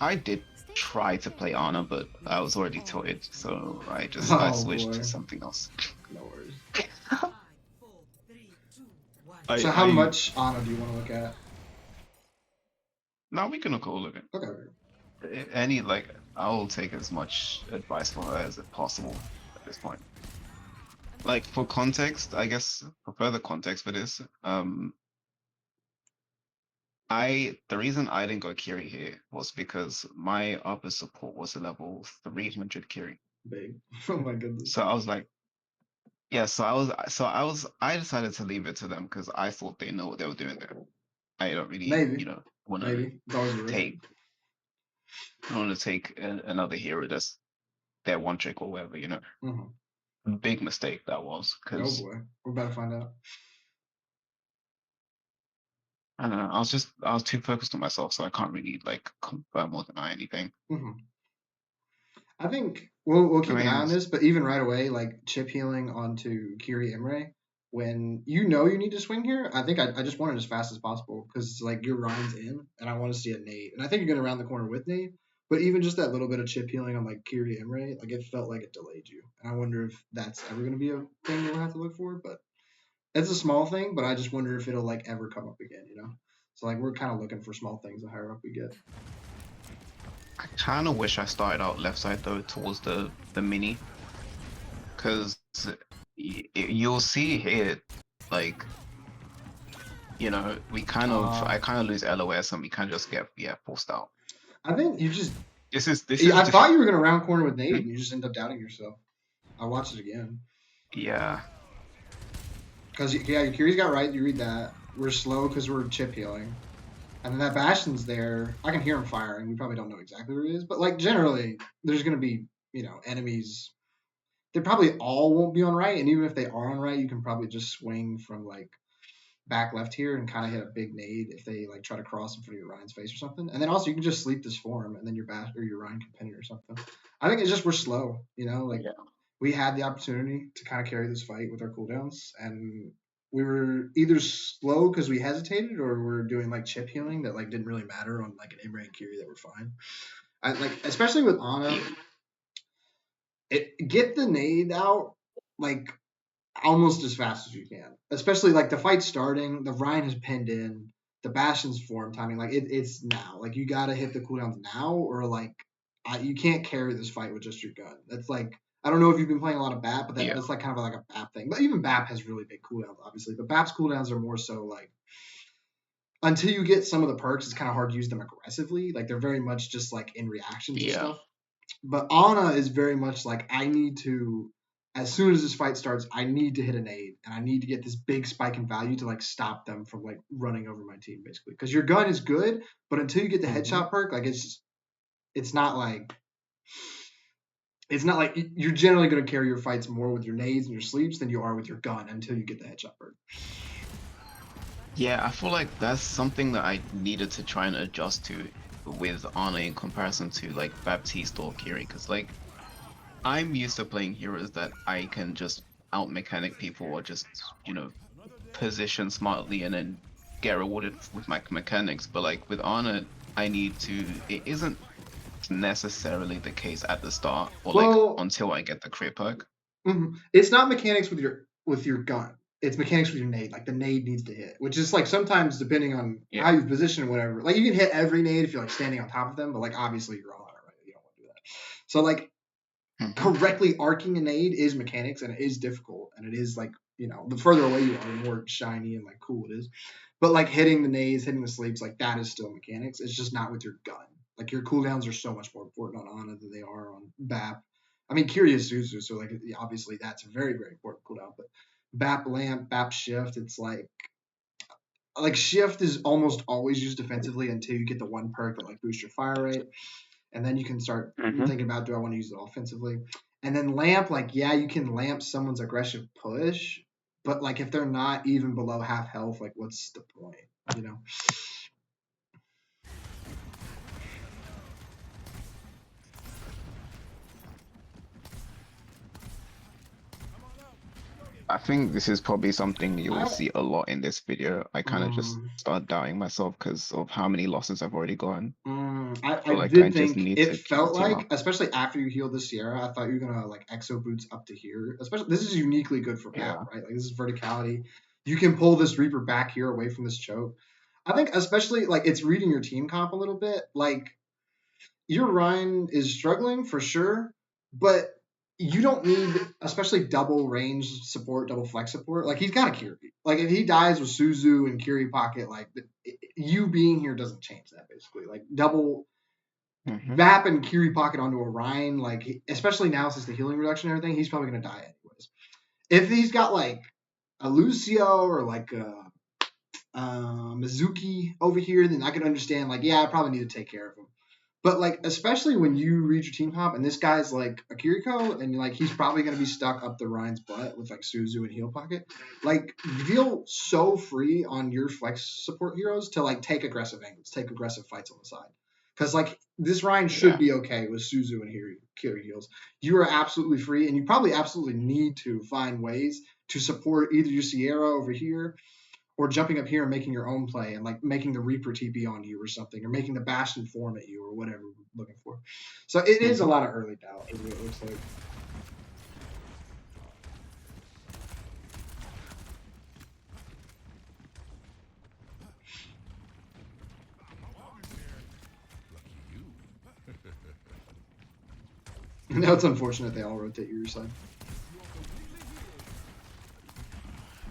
I did try to play Ana, but I was already tilted, so I Oh switched to boy, something else. no worries. So how I much Ana do you want to look at? Now we can call it. Okay. Any like I'll take as much advice from her as possible at this point. Like for context, I guess for further context for this, the reason I didn't go Kiri here was because my upper support was a level 300 Kiri. Big. Oh my goodness. So I was like, yeah, I decided to leave it to them because I thought they know what they were doing there. I don't really, Maybe. want to Maybe. It's always a risk. take another hero that's their one trick or whatever. Mm-hmm. Big mistake that was Oh because boy. We're about to find out. I don't know. I was too focused on myself, so I can't really like confirm or deny anything. Mm-hmm. I think we'll I keep an eye mean, on this, but even right away, like chip healing onto Kiri Imre, when you know you need to swing here, I think I just want it as fast as possible because like your Ryan's in, and I want to see a nade, and I think you're gonna round the corner with nade. But even just that little bit of chip healing on like Kiri Imre, like it felt like it delayed you, and I wonder if that's ever gonna be a thing we'll have to look for. But it's a small thing, but I just wonder if it'll like ever come up again, you know? So like we're kind of looking for small things the higher up we get. I kind of wish I started out left side though towards the mini, because you'll see here, like I Uh, kind of lose LOS and we kind of just get forced out. I think you just This yeah, is I the thought you were gonna round corner with hmm? Nate, and you just end up doubting yourself. I watched it again Yeah, because yeah, Kiri's got right. You read that. We're slow because we're chip healing, and then that Bastion's there. I can hear him firing. We probably don't know exactly where he is, but like generally, there's gonna be enemies. They probably all won't be on right, and even if they are on right, you can probably just swing from like back left here and kind of hit a big nade if they like try to cross in front of your Ryan's face or something. And then also you can just sleep this form and then your back or your Ryan can pin it or something. I think it's just we're slow, like yeah, we had the opportunity to kind of carry this fight with our cooldowns and we were either slow because we hesitated or we're doing like chip healing that like didn't really matter on like an Imre and Kiri that were fine. I like especially with Ana, yeah, get the nade out like almost as fast as you can. Especially like the fight's starting, the Ryan has pinned in, the Bastion's form timing, like it's now. Like you gotta hit the cooldowns now, or like you can't carry this fight with just your gun. That's like I don't know if you've been playing a lot of BAP, but yeah, that's like kind of like a BAP thing. But even BAP has really big cooldowns, obviously. But BAP's cooldowns are more so like until you get some of the perks, it's kind of hard to use them aggressively. Like they're very much just like in reaction to yeah, stuff. But Ana is very much like I need to as soon as this fight starts, I need to hit an aid and I need to get this big spike in value to like stop them from like running over my team basically. Because your gun is good, but until you get the hmm headshot perk, like it's not like you're generally going to carry your fights more with your nades and your sleeps than you are with your gun until you get the headshot perk. yeah. I feel like that's something that I needed to try and adjust to with Ana in comparison to like Baptiste or Kiri, because like I'm used to playing heroes that I can just out mechanic people or just position smartly and then get rewarded with my mechanics. But like with Ana, it isn't necessarily the case at the start or like Well, until I get the crit perk. it's not mechanics with your gun. It's mechanics with your nade. Like the nade needs to hit, which is like sometimes depending on Yeah. how you position or whatever. Like you can hit every nade if you're like standing on top of them, but like obviously you're on it, right? You don't want to do that. So like hmm correctly arcing a nade is mechanics and it is difficult and it is like the further away you are, the more shiny and like cool it is. But like hitting the nades, hitting the sleeps, like that is still mechanics. It's just not with your gun. Like your cooldowns are so much more important on Ana than they are on BAP. I mean, Curious Suzu, so like obviously that's a very very important cooldown. But BAP lamp, BAP shift, it's like shift is almost always used defensively until you get the one perk that like boosts your fire rate, and then you can start hmm thinking about do I want to use it offensively. And then lamp, like yeah, you can lamp someone's aggressive push, but like if they're not even below half health, like what's the point, you know? I think this is probably something you will I see a lot in this video. I kind of just mm, start doubting myself because of how many losses I've already gotten. I Feel like I did just think need it to keep the felt team like, up. especially after you healed the Sierra, I thought you were gonna like exo boots up to here. Especially this is uniquely good for BAP, Yeah. right? Like this is verticality. You can pull this Reaper back here away from this choke. I think especially like it's reading your team comp a little bit. Like your Ryan is struggling for sure, but you don't need especially double range support, double flex support. Like he's got a Kiri. Like if he dies with Suzu and Kiri pocket, like you being here doesn't change that basically. Like double Hmm. Vap and Kiri pocket onto a Ryan, like especially now since the healing reduction and everything, he's probably gonna die anyways. If he's got like a Lucio or like a Mizuki over here, then I can understand. Like, yeah, I probably need to take care of him. But like, especially when you read your team comp and this guy's like a Kiriko and like he's probably gonna be stuck up the Ryan's butt with like Suzu and Heal Pocket, like you feel so free on your flex support heroes to like take aggressive angles, take aggressive fights on the side. Because like this Ryan should Yeah. be okay with Suzu and Kiri heals. You are absolutely free, and you probably absolutely need to find ways to support either your Sierra over here or jumping up here and making your own play and like making the Reaper TP on you or something, or making the Bastion form at you or whatever we're looking for. So it is a Hmm. lot of early doubt, is what it looks like. Now it's unfortunate they all rotate your side.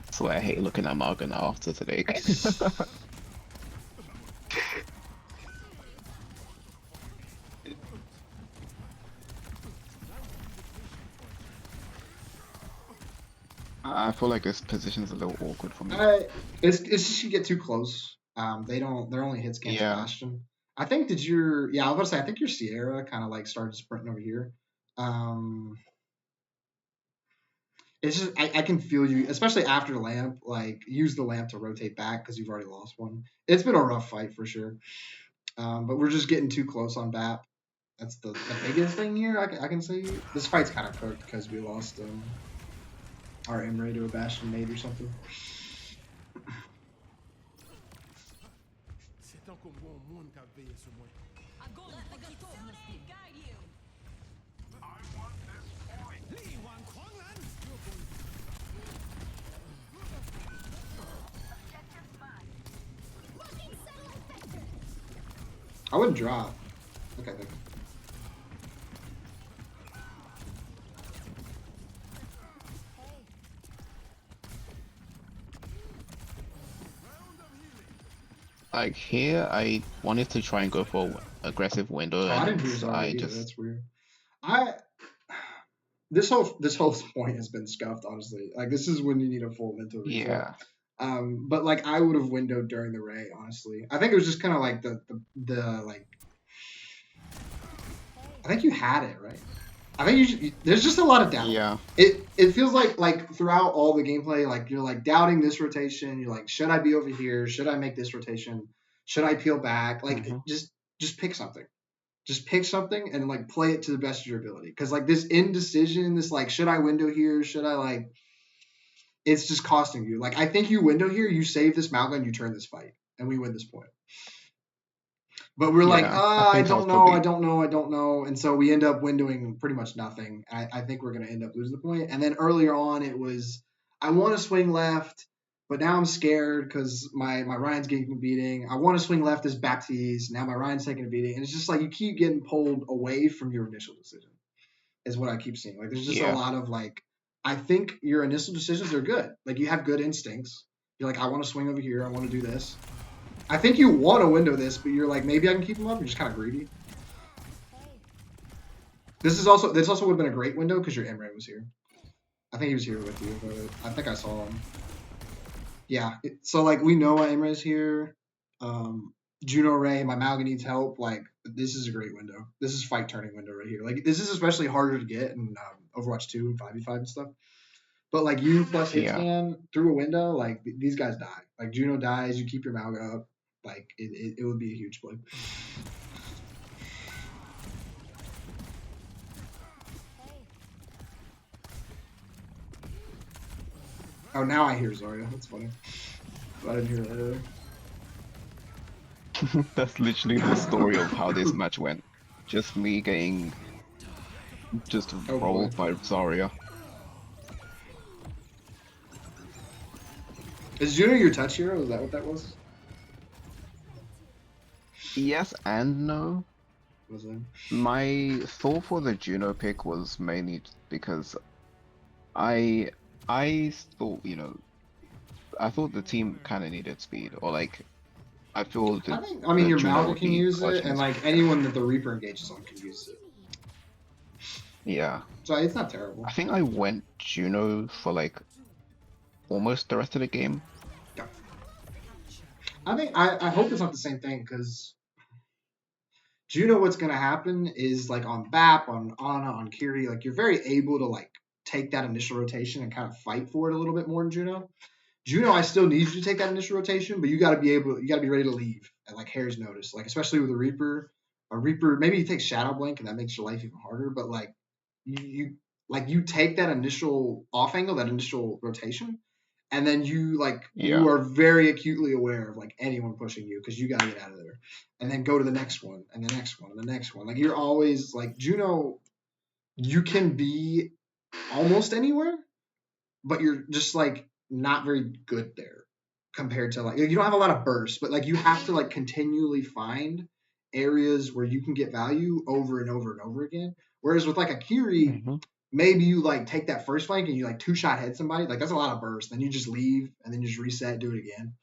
That's why I hate looking at Morgan after today. I feel like this position is a little awkward for me. Uh, it's just you get too close. They don't. Their only hits cancel Yeah. Bastion. I think did your yeah I was about to say I think your Sierra kind of like started sprinting over here. Um, it's just I can feel you, especially after the lamp. Like use the lamp to rotate back because you've already lost one. It's been a rough fight for sure. But we're just getting too close on BAP. That's the biggest thing here. I can say this fight's kind of cooked because we lost our Emre to a Bastion mate or something. I wouldn't drop. Okay, thank you. Like here, I wanted to try and go for aggressive window, Oh, I didn't and hear Zarya I either. just That's weird. I this whole point has been scuffed. Honestly, like this is when you need a full mental reset. yeah, But like I would have windowed during the Ray. Honestly, I think it was just kind of like the like I think you had it right. I think there's just a lot of doubt. yeah, It feels like throughout all the gameplay, like you're like doubting this rotation. You're like, should I be over here? Should I make this rotation? Should I peel back? Like hmm, just pick something. Just pick something and like play it to the best of your ability. Because like this indecision, this like, should I window here? Should I like? It's just costing you. Like I think you window here, you save this Malga, you turn this fight, and we win this point. But we're like, yeah. I I think I was don't know, I probably don't know, I don't know. And so we end up windowing pretty much nothing. I think we're going to end up losing the point. And then earlier on, it was, I want to swing left, but now I'm scared because my Ryan's getting a beating. I want to swing left as Baptiste. Now my Ryan's taking a beating. And it's just like you keep getting pulled away from your initial decision, is what I keep seeing. Like there's just a yeah, lot of like, I think your initial decisions are good. Like you have good instincts. You're like, I want to swing over here. I want to do this. I think you want to window this, but you're like, maybe I can keep him up. You're just kind of greedy. This also would have been a great window because your Emre was here. I think he was here with you, but I think I saw him. Yeah. So like we know Emre's here. Juno Ray, my Malga needs help. Like this is a great window. This is fight turning window right here. Like this is especially harder to get in Overwatch 2 and 5v5 and stuff. But like you plus hit yeah. scan through a window, like these guys die. Like Juno dies, you keep your Malga up. Like it would be a huge play. Oh, now I hear Zarya. That's funny. I didn't hear it earlier. That's literally the story of how this match went. Just me getting just Oh boy. rolled by Zarya. Is Juno your touch hero? Is that what that was? Yes and no. Was it? My thought for the Juno pick was mainly because I I thought, I thought the team kind of needed speed, or like I feel I that think. the Your Juno Malga would can be use it, clutching and us. like anyone that the Reaper engages on can use it. Yeah, So it's not terrible. I think I went Juno for like almost the rest of the game. Yeah. I think I hope it's not the same thing because do you know what's gonna happen is like on BAP, on Ana, on Kiri, like you're very able to like take that initial rotation and kind of fight for it a little bit more in Juno. Juno, I still need you to take that initial rotation, but you gotta be ready to leave at like hair's notice. Like especially with a Reaper maybe you take Shadow Blink and that makes your life even harder. But like you like you take that initial off angle, that initial rotation, and then you Yeah. are very acutely aware of like anyone pushing you because you got to get out of there, and then go to the next one and the next one and the next one. Like you're always like Juno, you can be almost anywhere, but you're just like not very good there compared to like you don't have a lot of bursts, but like you have to like continually find areas where you can get value over and over and over again. Whereas with like a Kiri, Hmm. maybe you like take that first flank and you like two shot head somebody, like that's a lot of burst. Then you just leave and then you just reset, do it again.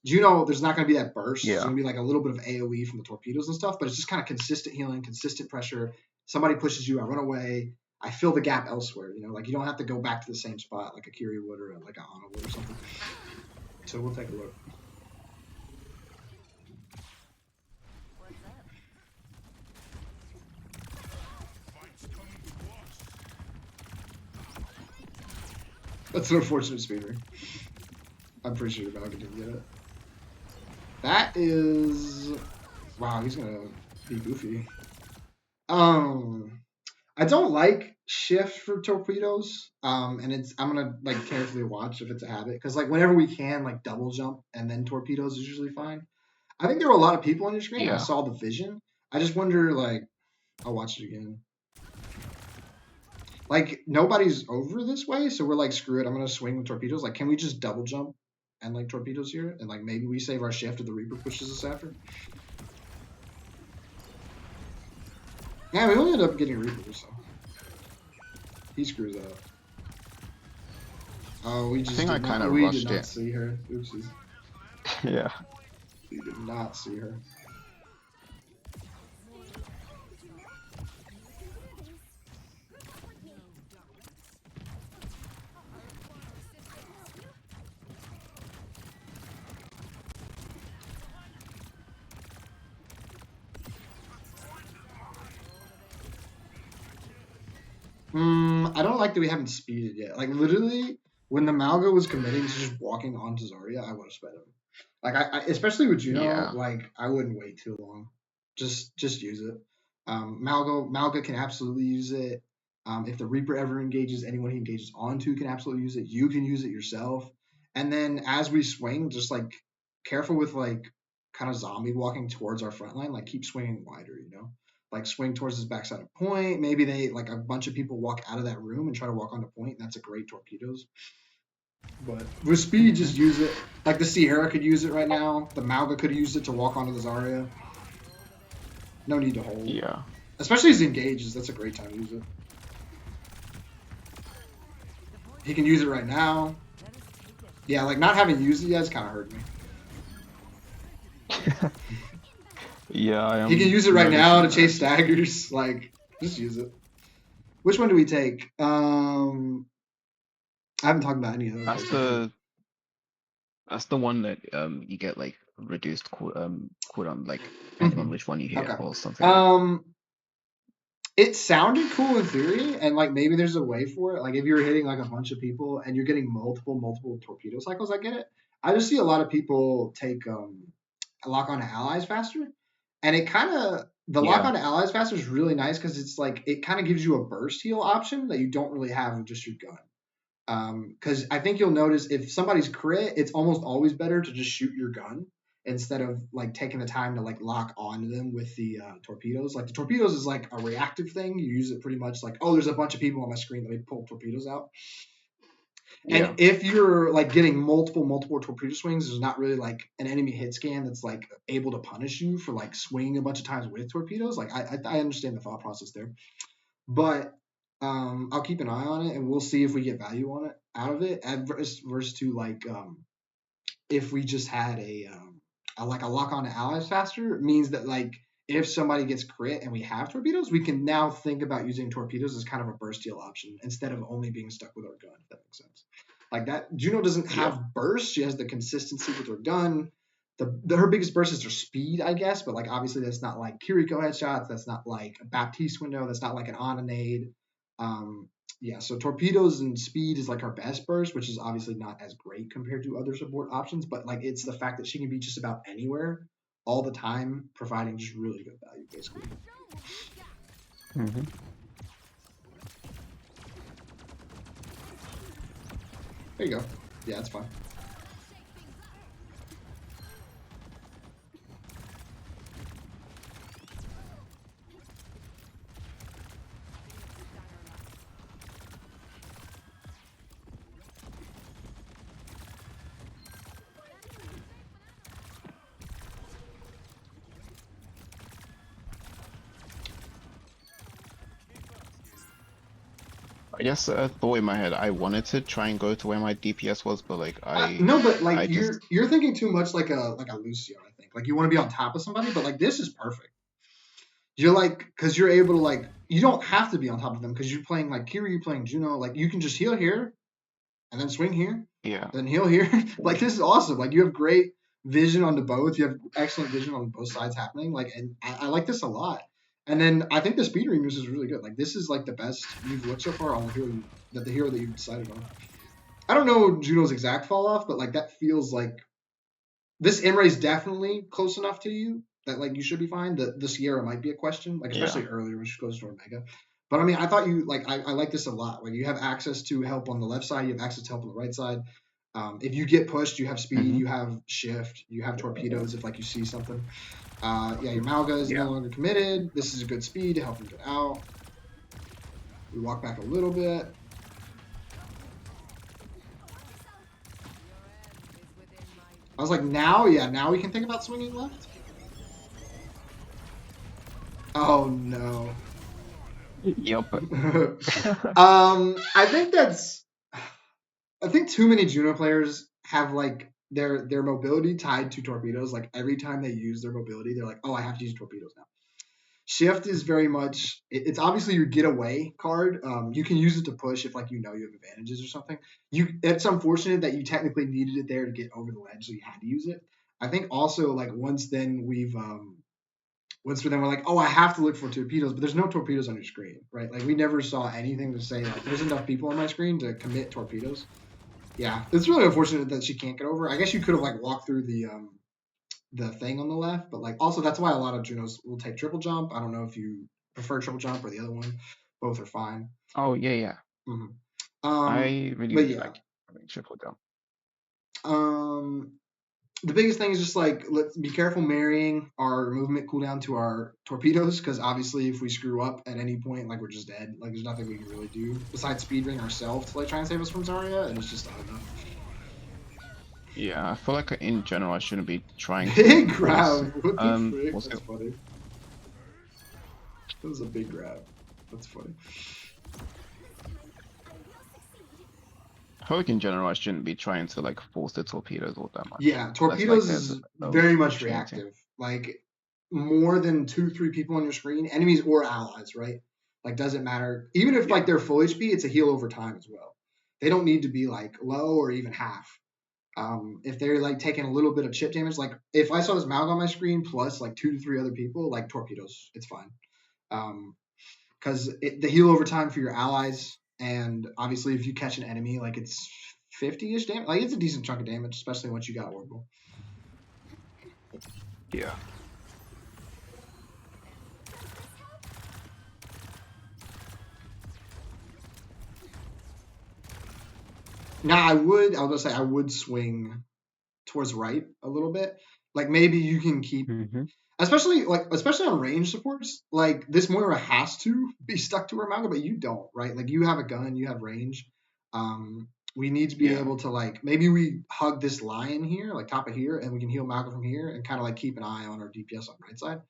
Juno, there's not going to be that burst. There's Yeah. going to be like a little bit of AoE from the torpedoes and stuff, but it's just kind of consistent healing, consistent pressure. Somebody pushes you, I run away. I fill the gap elsewhere. Like you don't have to go back to the same spot like a Kiri would or like a Ana would or something. So we'll take a look. That's an unfortunate speeder. I'm pretty sure Valga didn't get it. That is wow. He's gonna be goofy. Um, I don't like shift for torpedoes. And I'm gonna like carefully watch if it's a habit because like whenever we can like double jump and then torpedoes is usually fine. I think there were a lot of people on your screen. I Yeah. saw the vision. I just wonder like I'll watch it again. Like nobody's over this way, so we're like screw it. I'm gonna swing with torpedoes. Like can we just double jump and like torpedoes here and like maybe we save our shift if the Reaper pushes us after? Yeah, we only ended up getting Reaper, so he screws up. Oh, we I just think I did kind not. of We did rushed not it. see her. Oopsies. Yeah. We did not see her. I don't like that we haven't speeded yet. Like literally, when the Malga was committing to just walking onto Zarya, I would have sped him. Like especially with Juno, Yeah. like I wouldn't wait too long. Just use it. Malga can absolutely use it. If the Reaper ever engages, anyone he engages onto can absolutely use it. You can use it yourself. And then as we swing, just like careful with like kind of zombie walking towards our front line. Like keep swinging wider, like swing towards his backside of point. Maybe they like a bunch of people walk out of that room and try to walk onto point, and that's a great torpedoes. But with speed, Hmm. just use it. Like the Sierra could use it right now. The Malga could use it to walk onto the Zarya. No need to hold. Yeah. Especially as he engages, that's a great time to use it. He can use it right now. Yeah, like not having used it yet is kind of hurt me. Yeah, I He can am use it right now to noticing chase that. Just staggers. Like, just use it. Which one do we take? I haven't talked about any of those. that's the one that you get like reduced cooldown, like depending on Mm-hmm. which one you hit Okay. or something like. Um, it sounded cool in theory, and like maybe there's a way for it. Like if you're hitting like a bunch of people and you're getting multiple torpedo cycles, I get it. I just see a lot of people take lock on to allies faster, and it kind of the lock Yeah. on to allies faster is really nice because it's like it kind of gives you a burst heal option that you don't really have with just your gun. Because I think you'll notice if somebody's crit, it's almost always better to just shoot your gun instead of like taking the time to like lock onto them with the torpedoes. Like the torpedoes is like a reactive thing. You use it pretty much like, oh, there's a bunch of people on my screen. Let me pull torpedoes out. Yeah. And if you're like getting multiple torpedo swings, there's not really like an enemy hit scan that's like able to punish you for like swinging a bunch of times with torpedoes. Like I understand the thought process there, but I'll keep an eye on it and we'll see if we get value on it out of it. Versus to like if we just had a like a lock on to allies faster, it means that like if somebody gets crit and we have torpedoes, we can now think about using torpedoes as kind of a burst heal option instead of only being stuck with our gun, if that makes sense. Like that, Juno doesn't Yeah. have burst. She has the consistency with her gun. Her biggest burst is her speed, I guess, but like obviously that's not like Kiriko headshots. That's not like a Baptiste window. That's not like an Onanade. Yeah, so torpedoes and speed is like her best burst, which is obviously not as great compared to other support options, but like it's the fact that she can be just about anywhere all the time, providing just really good value, basically. Mm-hmm. There you go. Yeah, that's fine. I guess thought in my head I wanted to try and go to where my DPS was, but like No, but like I just you're thinking too much like a Lucio, I think. Like you want to be on top of somebody, but like this is perfect. You're like because you're able to like you don't have to be on top of them because you're playing like Kiri, you're playing Juno, like you can just heal here and then swing here, yeah. then heal here. Like this is awesome. Like you have great vision onto both. You have excellent vision on both sides happening. Like and I like this a lot. And then I think the speed remus is really good. Like this is like the best you've looked so far on the hero that you've decided on. I don't know Juno's exact fall off, but like that feels like this Imre is definitely close enough to you that like you should be fine. The Sierra might be a question, like especially Yeah. earlier when she goes to Omega. But I mean, I thought you like I like this a lot. Like you have access to help on the left side, you have access to help on the right side. If you get pushed, you have speed, Mm-hmm. you have shift, you have torpedoes if like you see something. Yeah, your Malga is no Yeah. longer committed. This is a good speed to help him get out. We walk back a little bit. I was like, now, yeah, now we can think about swinging left. Oh no. Yep. I think that's. I think too many Juno players have like their mobility tied to torpedoes. Like every time they use their mobility, they're like, oh, I have to use torpedoes now. Shift is very much. It's obviously your getaway card. You can use it to push if like you know you have advantages or something. It's unfortunate that you technically needed it there to get over the ledge, so you had to use it. I think also like once then we're like, oh, I have to look for torpedoes, but there's no torpedoes on your screen, right? Like we never saw anything to say like there's enough people on my screen to commit torpedoes. Yeah, it's really unfortunate that she can't get over. I guess you could have like walked through the thing on the left, but like also that's why a lot of Junos will take triple jump. I don't know if you prefer triple jump or the other one. Both are fine. Oh yeah, yeah. hmm I really, but really yeah. like having triple jump. Um, the biggest thing is just like let's be careful marrying our movement cooldown to our torpedoes because obviously if we screw up at any point, like we're just dead. Like there's nothing we can really do besides speedring ourselves to like try and save us from Zarya, and it's just not enough. Yeah, I feel like in general I shouldn't be trying to Big force. grab. What the frick? What's That's it? funny. That was a big grab. That's funny. I feel like in general I shouldn't be trying to like force the torpedoes all that much. Yeah, Unless like torpedoes there's is no very much opportunity. reactive. Like more than 2, 3 people on your screen, enemies or allies, right? Like doesn't matter. Even if like Yeah. they're full HP, it's a heal over time as well. They don't need to be like low or even half. If they're like taking a little bit of chip damage, like if I saw this Malg on my screen plus like 2 to 3 other people, like torpedoes, it's fine. Because the heal over time for your allies, and obviously if you catch an enemy, like it's 50-ish damage. Like it's a decent chunk of damage, especially once you got Orbital. Yeah. Now I was gonna say I would swing towards right a little bit. Like maybe you can keep, Mm-hmm. especially on range supports. Like this Moira has to be stuck to her Malga, but you don't, right? Like you have a gun, you have range. We need to be Yeah. able to like maybe we hug this lion here, like top of here, and we can heal Malga from here, and kind of like keep an eye on our DPS on the right side.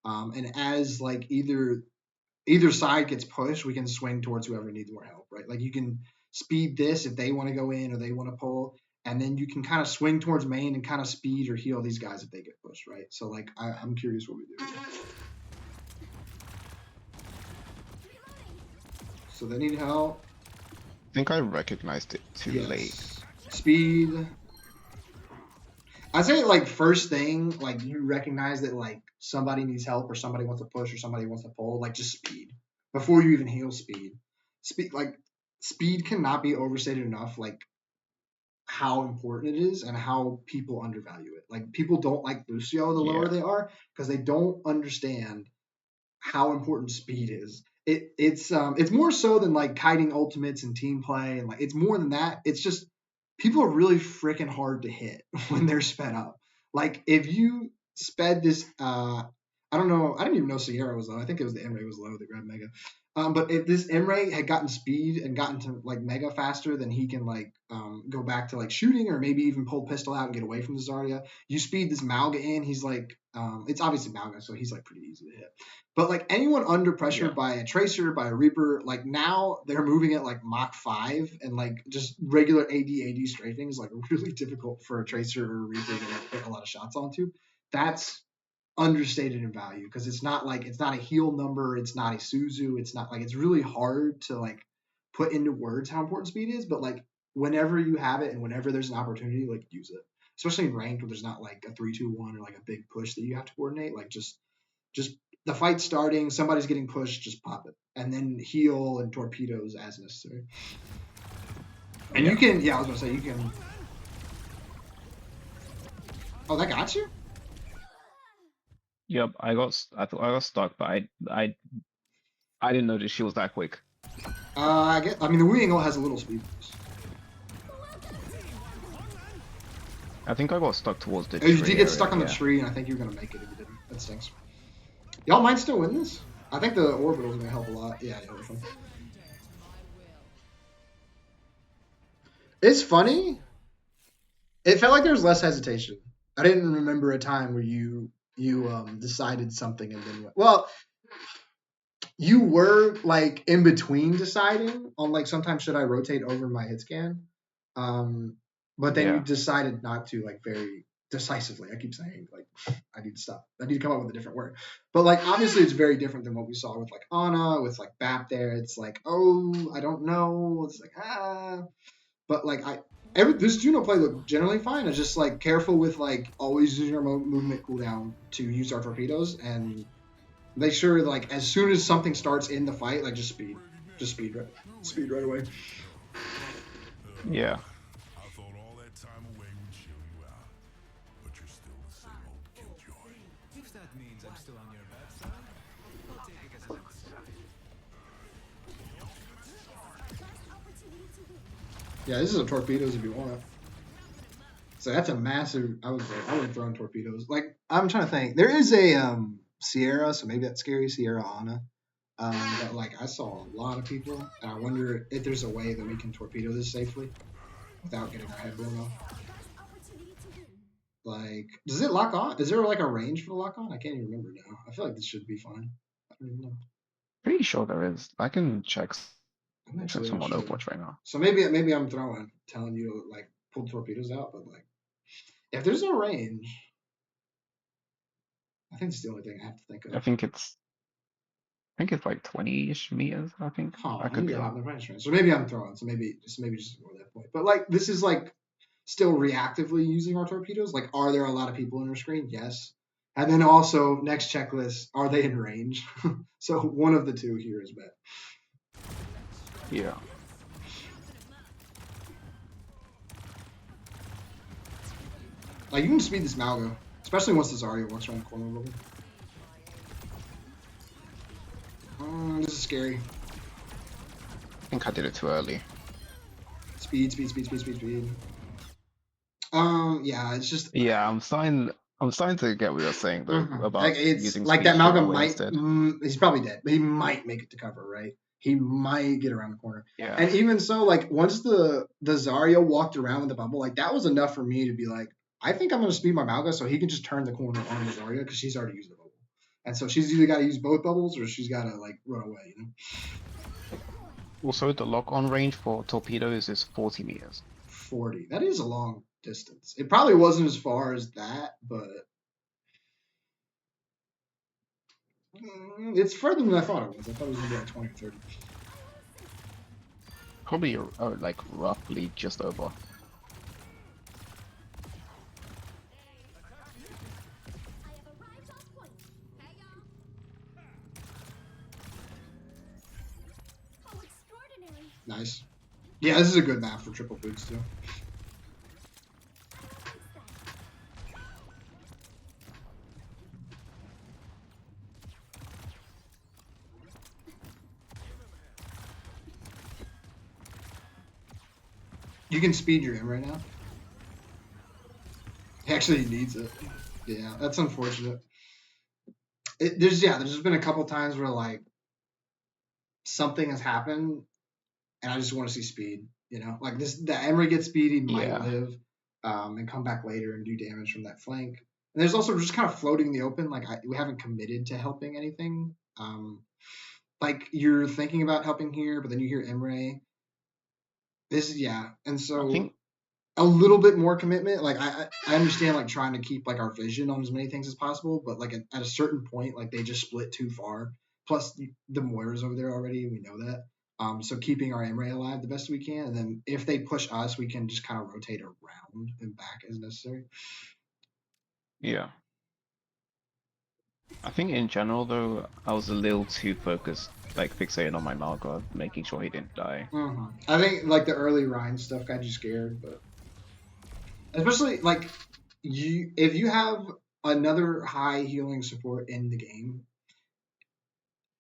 And as like either side gets pushed, we can swing towards whoever needs more help, right? Like you can speed this if they want to go in or they want to pull, and then you can kind of swing towards main and kind of speed or heal these guys if they get pushed, right? So like I'm curious what we do. So they need help. I think I recognized it too late. Yes. Speed. I'd say like first thing, like you recognize that like somebody needs help or somebody wants to push or somebody wants to pull, like just speed. Before you even heal speed. Speed cannot be overstated enough, like how important it is and how people undervalue it. Like people don't like Lucio the lower Yeah. they are because they don't understand how important speed is. It's more so than like kiting ultimates and team play and like it's more than that. It's just people are really freaking hard to hit when they're sped up. Like if you sped this I don't know, I didn't even know Sierra was low. I think it was the Emre was low that grabbed Mega. But if this Emre had gotten speed and gotten to like Mega faster, then he can like go back to like shooting or maybe even pull pistol out and get away from the Zarya. You speed this Malga in, he's like it's obviously Malga, so he's like pretty easy to hit. But like anyone under pressure Yeah. by a Tracer, by a Reaper, like now they're moving at like Mach 5 and like just regular AD strafing is like really difficult for a Tracer or a Reaper to like, put a lot of shots onto. That's understated in value because it's not a heal number, it's not a Suzu, it's not like it's really hard to like put into words how important speed is, but like whenever you have it and whenever there's an opportunity, like use it. Especially in ranked where there's not like a 3-2-1 or like a big push that you have to coordinate, like just the fight starting, somebody's getting pushed, just pop it. And then heal and torpedoes as necessary. And Yeah. you can, yeah, I was gonna say you can. Oh, that got you? Yep, I thought I got stuck, but I didn't notice she was that quick. I mean, the Wu Ying has a little speed boost. I think I got stuck towards the Oh, you tree did get stuck on the area, tree, and I think you're gonna make it if you didn't. That stinks. Y'all might still win this. I think the orbital's gonna help a lot. Yeah, we're fine. It's funny. It felt like there was less hesitation. I didn't remember a time where you decided something and then well, you were like in between deciding on like sometimes should I rotate over my hit scan, but then you Yeah. decided not to like very decisively. I keep saying like I need to stop. I need to come up with a different word. But like obviously it's very different than what we saw with like Ana, with like Bap there. It's like, oh, I don't know. It's like but like this Juno play looked generally fine. It's just like careful with like always using our movement cooldown to use our torpedoes and make sure like as soon as something starts in the fight, like just speed right away. Yeah. I thought all that time away would chill you out, but you're still the same old killjoy. If that means I'm still on your bad side, I'll take it as a good sign. Yeah, this is a torpedoes if you want. So that's a massive. I would have thrown torpedoes. Like I'm trying to think. There is a Sierra, so maybe that's scary. Sierra Ana. But like I saw a lot of people, and I wonder if there's a way that we can torpedo this safely without getting our head blown off. Like, does it lock on? Is there like a range for the lock on? I can't even remember now. I feel like this should be fine. I don't even know. Pretty sure there is. I can check I'm actually some on sure. Overwatch right now. So maybe I'm telling you to like pull torpedoes out, but like if there's no range, I think it's the only thing I have to think of. I think it's like 20-ish meters, I think. Oh, I could be wrong. the range. So maybe I'm throwing. So maybe just ignore that point. But like this is like still reactively using our torpedoes. Like, are there a lot of people in our screen? Yes. And then also next checklist, are they in range? So one of the two here is bet. Yeah. Like you can speed this Malgo, especially once the Zarya walks around the corner a little bit. This is scary. I think I did it too early. Speed, speed, speed, speed, speed, speed. Yeah, it's just Yeah, I'm starting to get what you're saying though like about it's using like speed that straight Malcolm away might. instead. He's probably dead, but he might make it to cover, right? He might get around the corner. Yeah. And even so, like once the Zarya walked around with the bubble, like that was enough for me to be like, I think I'm gonna speed my Malga so he can just turn the corner on the Zarya because she's already used the bubble. And so she's either got to use both bubbles or she's got to like run away, you know. Also, the lock-on range for torpedoes is 40 meters. 40. That is a long distance. It probably wasn't as far as that, but it's further than I thought it was. I thought it was gonna be like 20 or 30. Probably like roughly just over. Nice. Yeah, this is a good map for triple boots too. You can speed your him right now. Actually, he needs it. Yeah, that's unfortunate. There's just been a couple times where like something has happened, and I just want to see speed. You know, like this, the Emery gets speed, he might Yeah. live, and come back later and do damage from that flank. And there's also just kind of floating in the open. Like we haven't committed to helping anything. Like you're thinking about helping here, but then you hear Emre. And I so think a little bit more commitment. Like I understand like trying to keep like our vision on as many things as possible, but like at a certain point, like they just split too far. Plus the Moira's over there already, we know that. So keeping our Emre alive the best we can, and then if they push us, we can just kind of rotate around and back as necessary. yeah. I think in general though, I was a little too focused, like fixated on my Malga, making sure he didn't die. I think like the early Rhine stuff got you scared, but especially like if you have another high healing support in the game,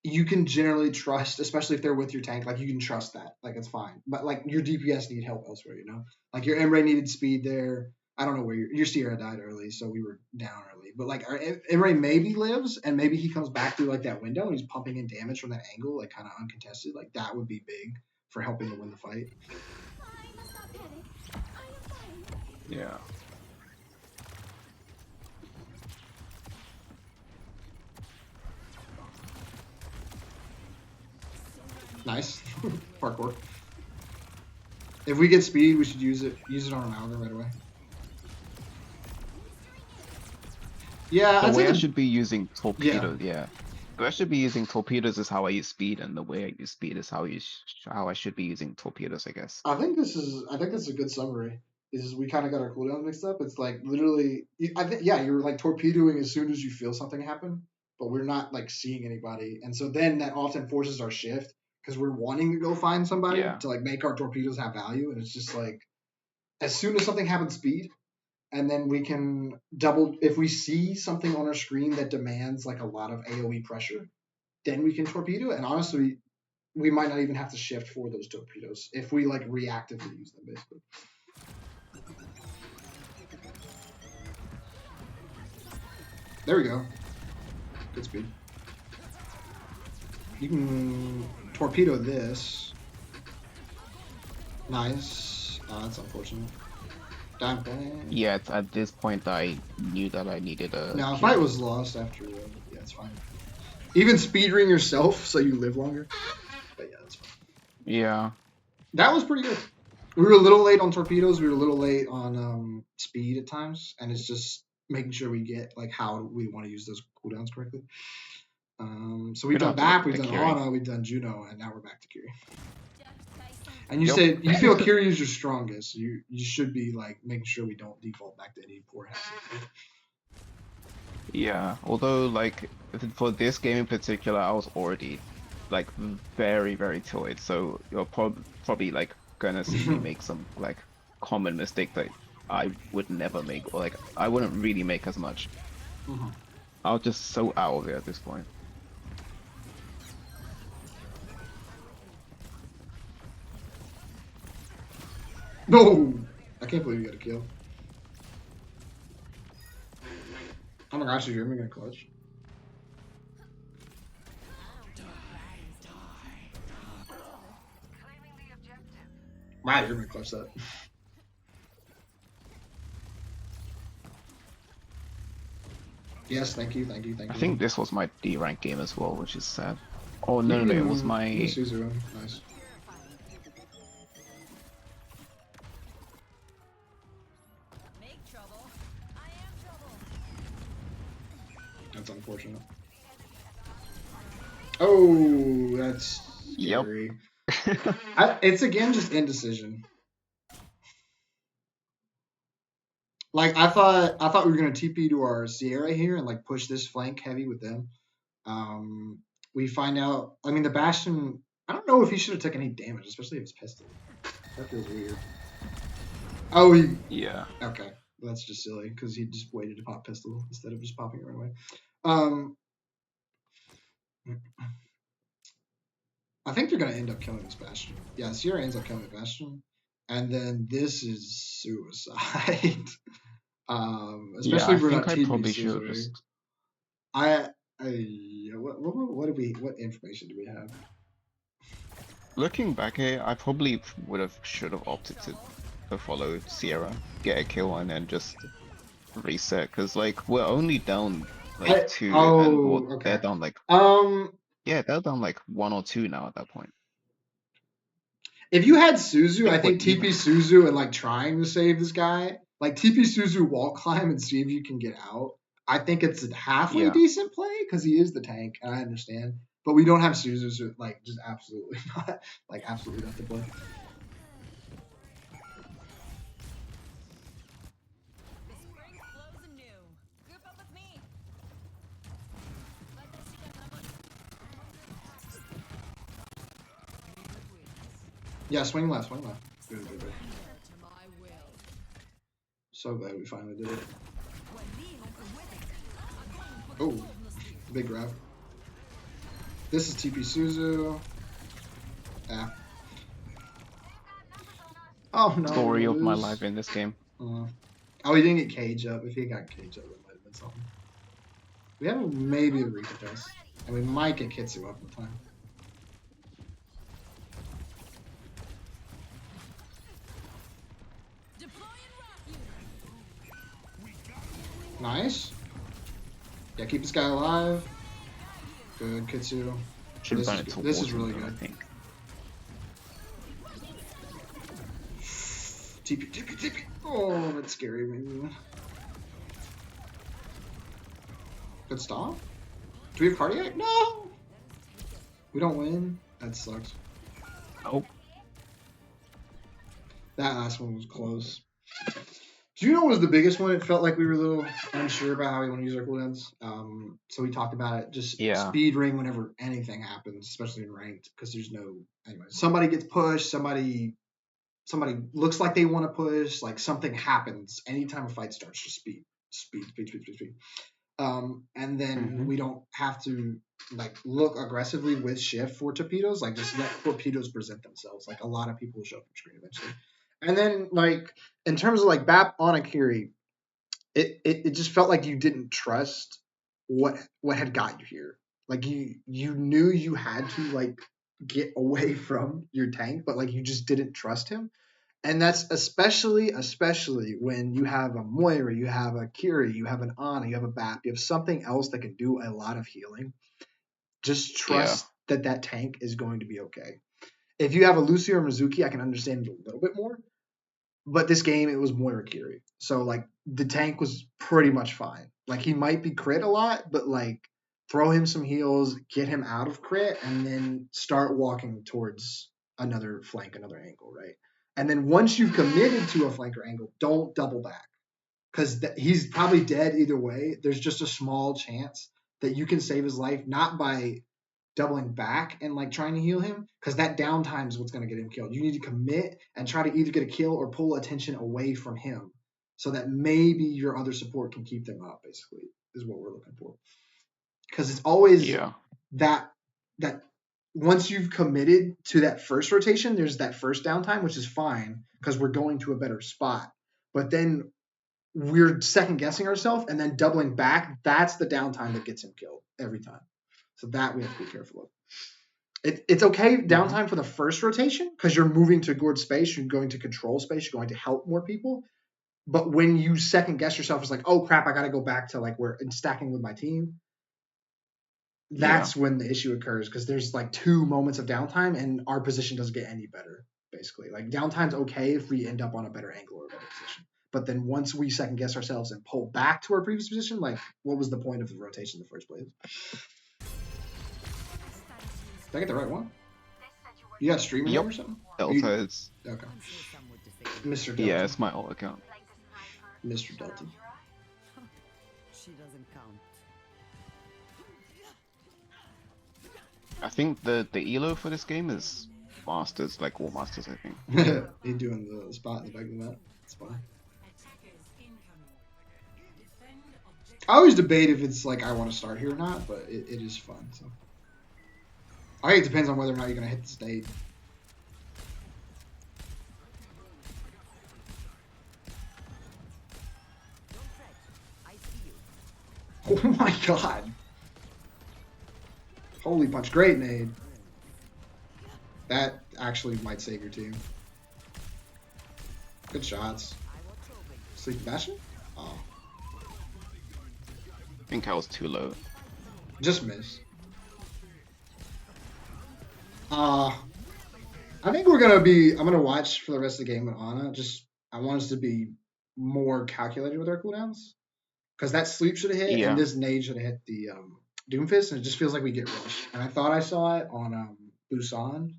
you can generally trust, especially if they're with your tank, like you can trust that. Like it's fine. But like your DPS need help elsewhere, you know? Like your Emre needed speed there. I don't know where your Sierra died early, so we were down early. But like our Emre maybe lives and maybe he comes back through like that window and he's pumping in damage from that angle, like kind of uncontested. Like that would be big for helping to win the fight. Yeah. Nice. Parkour. If we get speed, we should use it on Amalga right away. Yeah, The I'd way say I should be using torpedoes, yeah. The way I should be using torpedoes is how I use speed, and the way I use speed is how I should be using torpedoes, I guess. I think this is a good summary. Is we kind of got our cooldowns mixed up. It's like literally, I think you're like torpedoing as soon as you feel something happen, but we're not like seeing anybody, and so then that often forces our shift because we're wanting to go find somebody Yeah. to like make our torpedoes have value, and it's just like as soon as something happens, speed, and then we can double if we see something on our screen that demands like a lot of AOE pressure, then we can torpedo. And honestly, we might not even have to shift for those torpedoes if we like reactively use them, basically. There we go. Good speed. You can torpedo this. Nice. That's unfortunate. Damn thing. Yeah, it's at this point that I knew that I needed a. No, the fight was lost after. Yeah, it's fine. Even speed ring yourself so you live longer. But yeah, that's fine. Yeah. That was pretty good. We were a little late on torpedoes. We were a little late on speed at times, and it's just making sure we get like how we want to use those cooldowns correctly. So we've done BAP, we've done Ana, we've done Juno, and now we're back to Kiri. And you said you feel Kiri is your strongest. You should be like making sure we don't default back to any poor habits. Yeah, although like for this game in particular, I was already like very, very tilted. So you're probably like gonna see me make some like common mistake that I would never make, or like I wouldn't really make as much. I was just so out of it at this point. No! I can't believe you got a kill. Oh my gosh, you're making a clutch. Wow, you're gonna clutch that. Yes, thank you, thank you, thank I you. think this was my D rank game as well, which is sad. Oh no, You no, no, it can was you my Suzu him. Nice. Make trouble. I am trouble. That's unfortunate. Oh, that's Yep. scary. It's again just indecision. Like I thought we were gonna TP to our Sierra here and like push this flank heavy with them. Um, we find out. I mean, the Bastion. I don't know if he should have taken any damage, especially if it's pistol. That feels weird. Oh, he. Yeah. Okay, that's just silly because he just waited to pop pistol instead of just popping it right away. Um, I think they're gonna end up killing this Bastion. Yeah, Sierra ends up killing the Bastion, and then this is suicide. Yeah, Especially I if we're not think I TP probably should have scissoring. just What information do we have? looking back here, I probably should have opted to follow Sierra, get a kill, and then just reset. Because like we're only down like two, and well, they're Okay. down like Um, yeah, they're down like 1 or 2 now at that point. if you had I Suzu, I think we're think TP even. Suzu and like trying to save this guy, like TP Suzu wall climb and see if you can get out. I think it's a halfway Yeah. decent play because he is the tank, and I understand. But we don't have Suzu, so like just absolutely not, like absolutely not the play. The spring flows anew. Group up with me. Yeah, swing left, swing left. Good, good, good. To my will. So glad we finally did it. Oh, big grab. This is TP Suzu. Yeah. Oh no. Story of my lose. life in this game. Oh, he didn't get cage up. If he got cage up, that might have been something. We have maybe a recontest, and we might get Kitsu up in time. Nice. Yeah, keep this guy alive. Good, Kitsu. Should have done it This towards is really him, though, I good. think. TP, TP, TP. Oh, that's scary, man. Good stop. Do we have cardiac? No. We don't win. That sucks. Oh, That last one was close. Do you know what was the biggest one? It felt like we were a little unsure about how we want to use our cooldowns. So we talked about it. Just yeah. speed ring whenever anything happens, especially in ranked, because there's no. Anyway, somebody gets pushed. Somebody looks like they want to push. Like something happens anytime a fight starts. Just speed, speed, speed, speed, speed, speed. And then we don't have to like look aggressively with shift for torpedoes. Like just let torpedoes present themselves. Like a lot of people will show up on screen eventually. And then like in terms of like Bap on Akiri, it just felt like you didn't trust what had got you here. Like you knew you had to like get away from your tank, but like you just didn't trust him. And that's especially when you have a Moira, you have a Kiri, you have an Ana, you have a Bap, you have something else that can do a lot of healing. Just Yeah. trust that tank is going to be okay. If you have a Lucy or Mizuki, I can understand it a little bit more. But this game, it was Moira Kiri. So, like, the tank was pretty much fine. Like, he might be crit a lot, but, like, throw him some heals, get him out of crit, and then start walking towards another flank, another angle, right? And then once you've committed to a flank or angle, don't double back. Because he's probably dead either way. There's just a small chance that you can save his life, not by doubling back and like trying to heal him, because that downtime is what's going to get him killed. You need to commit and try to either get a kill or pull attention away from him so that maybe your other support can keep them up, basically, is what we're looking for. Because it's always Yeah. that once you've committed to that first rotation, there's that first downtime, which is fine because we're going to a better spot. But then we're second guessing ourselves and then doubling back. That's the downtime that gets him killed every time. So that we have to be careful of. It's okay downtime for the first rotation because you're moving towards space, you're going to control space, you're going to help more people. But when you second guess yourself, it's like, oh crap, I got to go back to like where and stacking with my team. That's when the issue occurs because there's like 2 moments of downtime and our position doesn't get any better. Basically, like downtime's okay if we end up on a better angle or a better position. But then once we second guess ourselves and pull back to our previous position, like what was the point of the rotation in the first place? Did I get the right one? You got streaming Yep. or something? Delta is. Okay. I'm sure some would disagree. Mr. Delta. Yeah, it's my old account. Mr. Delta. She doesn't count. I think the elo for this game is masters, like all masters. I think. He doing the spot in the back of the map. It's fine. I always debate if it's like I want to start here or not, but it is fun. So I think it depends on whether or not you're gonna hit the stage. I see you. Oh my god! Holy punch! Great nade. That actually might save your team. Good shots. Sleep Bastion? Oh, I think I was too low. just miss. I think we're gonna be. I'm gonna watch for the rest of the game with Ana. I want us to be more calculated with our cooldowns because that sleep should have hit Yeah. and this nade should have hit the Doomfist, and it just feels like we get rushed. And I thought I saw it on Busan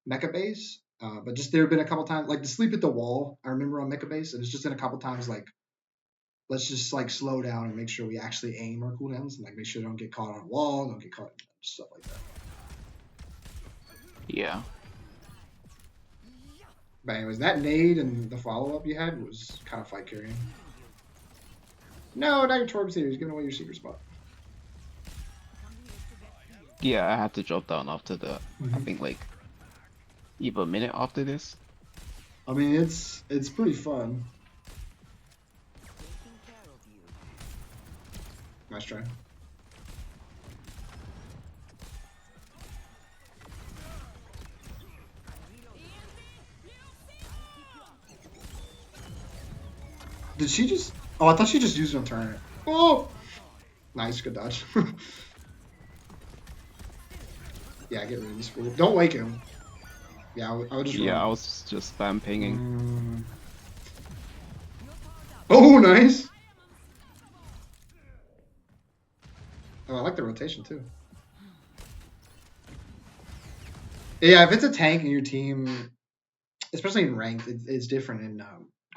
Mecha Base, but just there have been a couple times like the sleep at the wall. I remember on Mecha Base, and it's just been a couple times like let's just like slow down and make sure we actually aim our cooldowns and like make sure they don't get caught on a wall, don't get caught in stuff like that. Yeah. But anyways, that nade and the follow-up you had was kind of fight carrying. No, not your Torb series. Giving away your secret spot. Yeah, I had to drop down after the. I think like either a minute after this. I mean, it's pretty fun. Taking care of you. Nice try. Did she just? Oh, I thought she just used it on turn. Oh, nice, good dodge. Yeah, get rid of this fool. Don't wake him. Yeah, I would just. Yeah, run. I was just spam pinging. Oh, nice. Oh, I like the rotation too. Yeah, if it's a tank in your team, especially in ranked, it's different in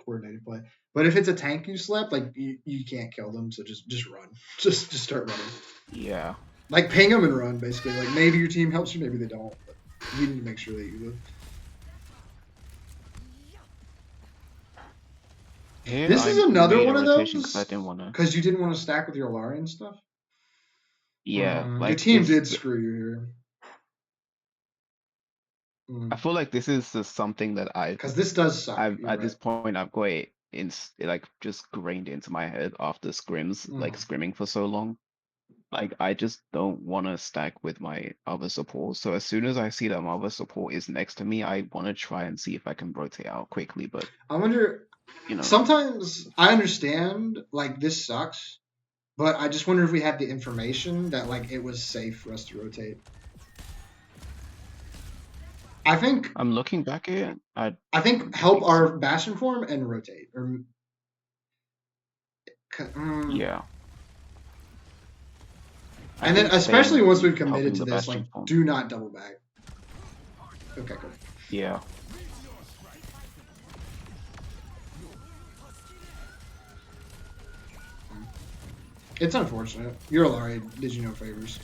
coordinated play. But if it's a tank you slept, like you can't kill them, so just run. Just start running. Yeah. Like ping them and run, basically. Like maybe your team helps you, maybe they don't. But you need to make sure that you do. Here, This is I another made a one of rotation those 'cause I didn't wanna. because you didn't want to stack with your Alari and stuff. Yeah, your like team it's- did screw you here. I feel like this is just something that Because this does suck. I've You're at this right. point I've got it like just grained into my head after scrims, like scrimming for so long. Like I just don't want to stack with my other support. So as soon as I see that my other support is next to me, I want to try and see if I can rotate out quickly. But I wonder. you know, Sometimes I understand like this sucks, but I just wonder if we had the information that like it was safe for us to rotate. I think I'm looking back at it. I think help our Bastion form and rotate or Yeah. And then especially once we've committed to the this, Bastion like form. do not double back. Okay, cool. Yeah. It's unfortunate. You're Alari did you no favors.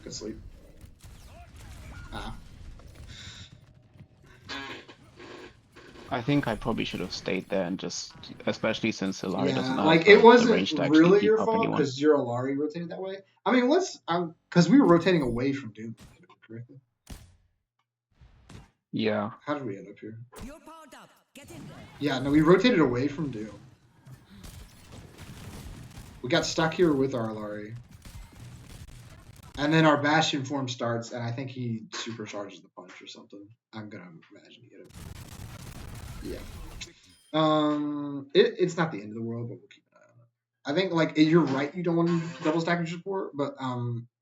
Good sleep. Ah. I think I probably should have stayed there and just, especially since Hilari doesn't have like it the wasn't range to actually really keep your up fault anyone. because your Alari rotated that way. I mean, because we were rotating away from Doom, correctly. Yeah. How did we end up here? You're powered up. Get in there. Yeah, no, we rotated away from Doom. We got stuck here with our Alari. And then our Bastion form starts, and I think he supercharges the punch or something. I'm gonna imagine he get it. Yeah. It's not the end of the world, but we'll keep an eye on it. I think like you're right, you don't want to double stack your support, but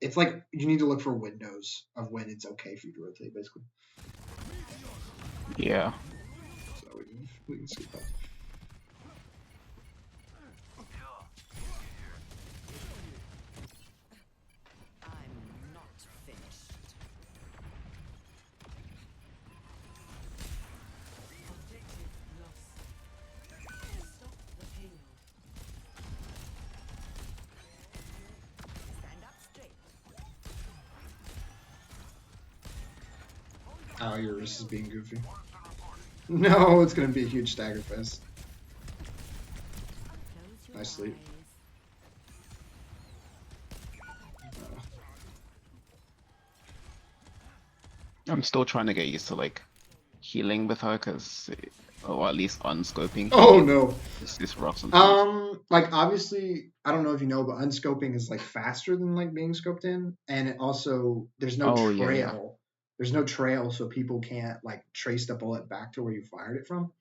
it's like you need to look for windows of when it's okay for you to rotate, basically. Yeah. So we can skip that. I'm not finished. Objective lost. Stop the payload. Stand up straight. Oh, your wrist is being goofy. No, it's gonna be a huge stagger fest. Close your Nice sleep. eyes. I'm still trying to get used to like healing with her, cause, or at least unscoping. Oh no. It's rough sometimes. Like obviously, I don't know if you know, but unscoping is like faster than like being scoped in, and it also there's no Oh, trail. yeah. There's no trail, so people can't like trace the bullet back to where you fired it from.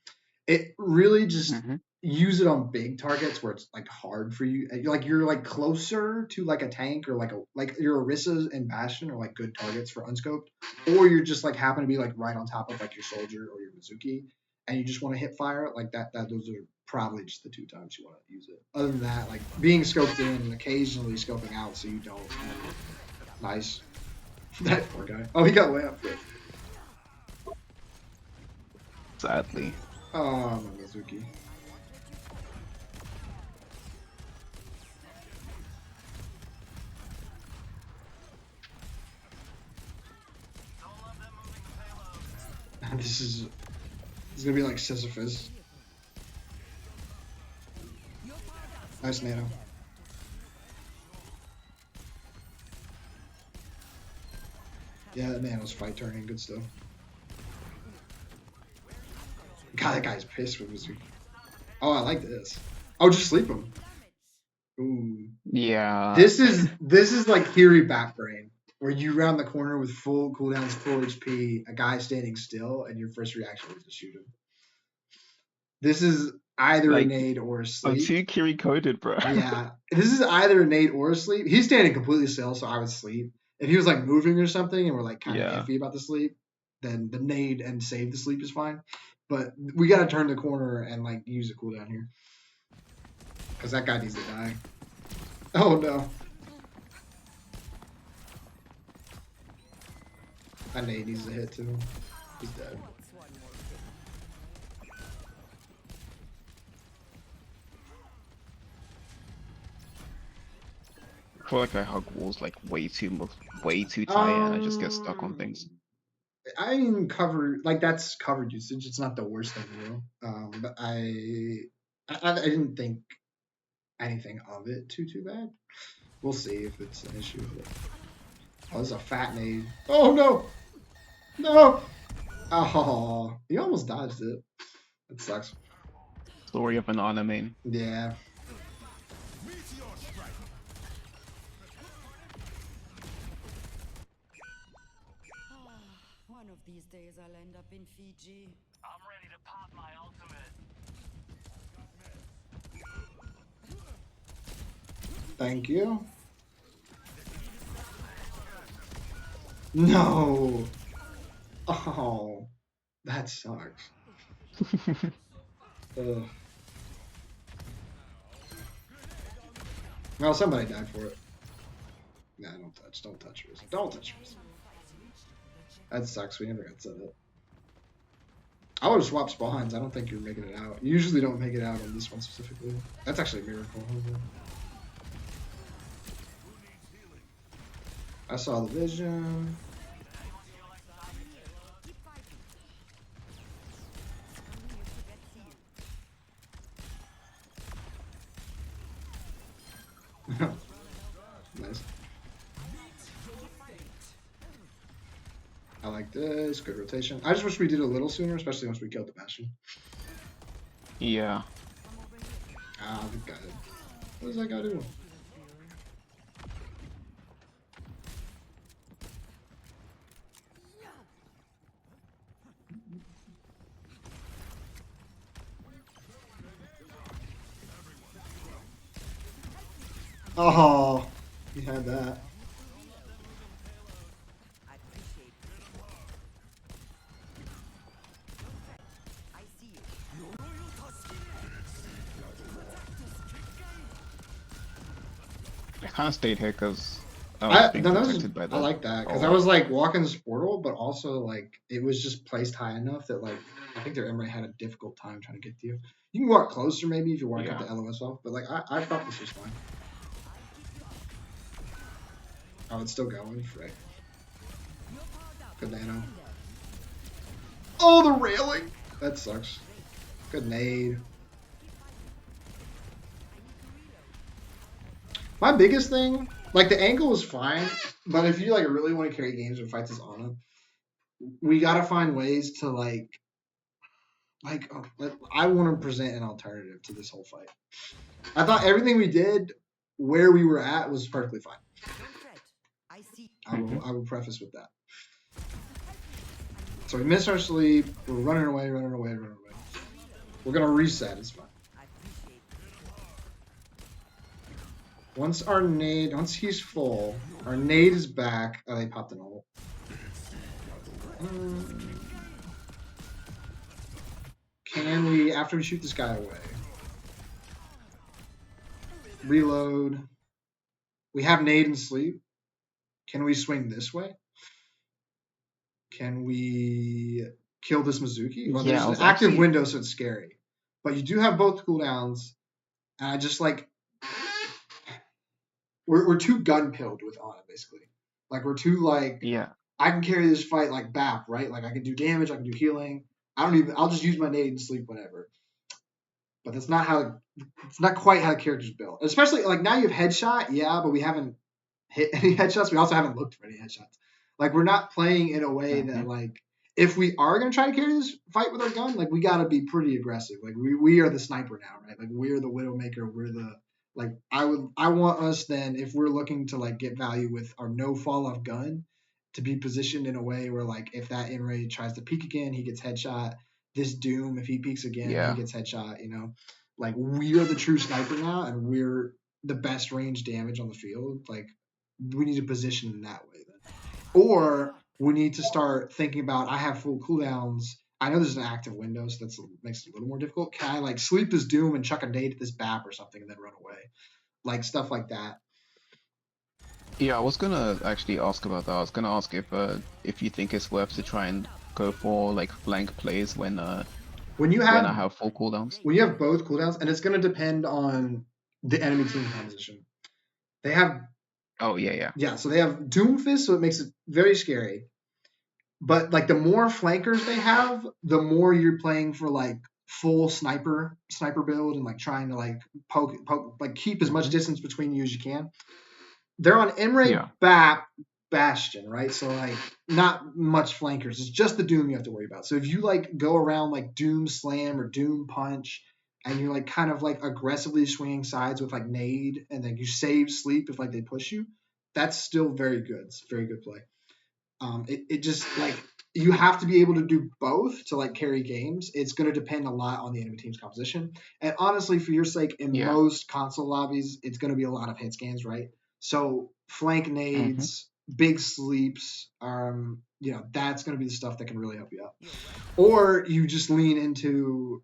It really just Hmm. use it on big targets where it's like hard for you. You're like closer to like a tank or like your Orisa and Bastion are like good targets for unscoped, or you're just like happen to be like right on top of like your soldier or your Mizuki, and you just want to hit fire it like that. Those are probably just the two times you want to use it. Other than that, like being scoped in and occasionally scoping out so you don't. Nice. That poor guy. Oh, he got way up there. Sadly. Oh, my Mizuki. This is gonna be like Sisyphus. Nice nano. Yeah, that nano's fight turning, good stuff. God, that guy's pissed with Mizuki. Oh, I like this. Oh, just sleep him. Ooh. Yeah. This is like Kiri backbrain, where you round the corner with full cooldowns, full HP, a guy standing still, and your first reaction is to shoot him. This is either a Like, nade or a I'm sleep. too Kiri coded, bro. Yeah, this is either a nade or a sleep. He's standing completely still, so I would sleep. If he was like moving or something, and we're like kind of Yeah. iffy about the sleep, then the nade and save the sleep is fine. But we gotta turn the corner and like use a cooldown here, because that guy needs to die. Oh no. That nade needs to hit too. He's dead. I feel like I hug walls like way too tight, and I just get stuck on things. I mean, that's covered usage. It's not the worst thing in the world. But I didn't think anything of it too bad. We'll see if it's an issue with it. Oh, this is a fat nade. Oh no! No! Oh, he almost dodged it. That sucks. Story of an Ana main. Yeah. One of these days I'll end up in Fiji. I'm ready to pop my ultimate. Thank you. No. Oh, that sucks. Ugh. Well, somebody died for it. Nah, don't touch yours. Don't touch yours. That sucks. We never got set up. I would have swapped spawns. I don't think you're making it out. You usually don't make it out on this one specifically. That's actually a miracle. I saw the vision. Nice. I like like this. Good rotation. I just wish we did it a little sooner, especially once we killed the Bastion. Yeah. Ah, the guy. What does that guy do? Oh, he had that. I appreciate it. I see you. I kind of stayed here because I was being protected by the. I like that because I Oh, was like walking this portal, but also like it was just placed high enough that like I think their Emery had a difficult time trying to get to you. You can walk closer maybe if you want to Yeah. cut the LOS off, but like I thought this was fine. Oh, it's still going. Frick. Good nano. Oh, the railing! That sucks. Good nade. My biggest thing, like the angle is fine, but if you like really want to carry games and fights as Ana, we gotta find ways to I want to present an alternative to this whole fight. I thought everything we did where we were at was perfectly fine. Don't fret. I see. I will preface with that. So we missed our sleep. We're running away. We're gonna reset. It's fine. I appreciate it. Once he's full, our nade is back. Oh, they popped an ult. Can we, after we shoot this guy away, reload? We have nade and sleep. Can we swing this way? Can we kill this Mizuki? Well, Yeah, I there's was an active actually- window, so it's scary. But you do have both cooldowns. And I just like we're too gun pilled with Ana, basically. Like we're too like Yeah. I can carry this fight like BAP, right? Like I can do damage, I can do healing. I'll just use my nade and sleep whenever. But that's not how it's not quite how the character's built. Especially like now you have headshot, yeah, but we haven't hit any headshots. We also haven't looked for any headshots. Like we're not playing in a way that like if we are gonna try to carry this fight with our gun, like we gotta be pretty aggressive. Like we are the sniper now, right? Like we're the Widowmaker, we're the like I want us then if we're looking to like get value with our no fall off gun to be positioned in a way where like if that Inray tries to peek again, he gets headshot. This Doom, if he peeks again, Yeah. he gets headshot, you know. Like we are the true sniper now and we're the best range damage on the field. Like we need to position in that way then. Or we need to start thinking about I have full cooldowns. I know there's an active window, so that makes it a little more difficult. Can I like sleep this Doom and chuck a nade at this BAP or something and then run away? Like stuff like that. Yeah, I was gonna actually ask about that. I was gonna ask if you think it's worth to try and go for like flank plays when When you I have have full cooldowns. when you have both cooldowns, and it's gonna depend on the enemy team composition. They have Oh yeah. yeah, so they have Doomfist, so it makes it very scary. But like the more flankers they have, the more you're playing for like full sniper build and like trying to like poke like keep as much distance between you as you can. They're on Emre Yeah. Bastion, right? So like not much flankers. It's just the Doom you have to worry about. So if you like go around like Doom Slam or Doom Punch and you're like kind of like aggressively swinging sides with like nade and then you save sleep if like they push you, that's still very good. It's a very good play. It just like you have to be able to do both to like carry games. It's going to depend a lot on the enemy team's composition. And honestly, for your sake, in most console lobbies, it's going to be a lot of hit scans, right? So flank nades, big sleeps, you know, that's going to be the stuff that can really help you out. Or you just lean into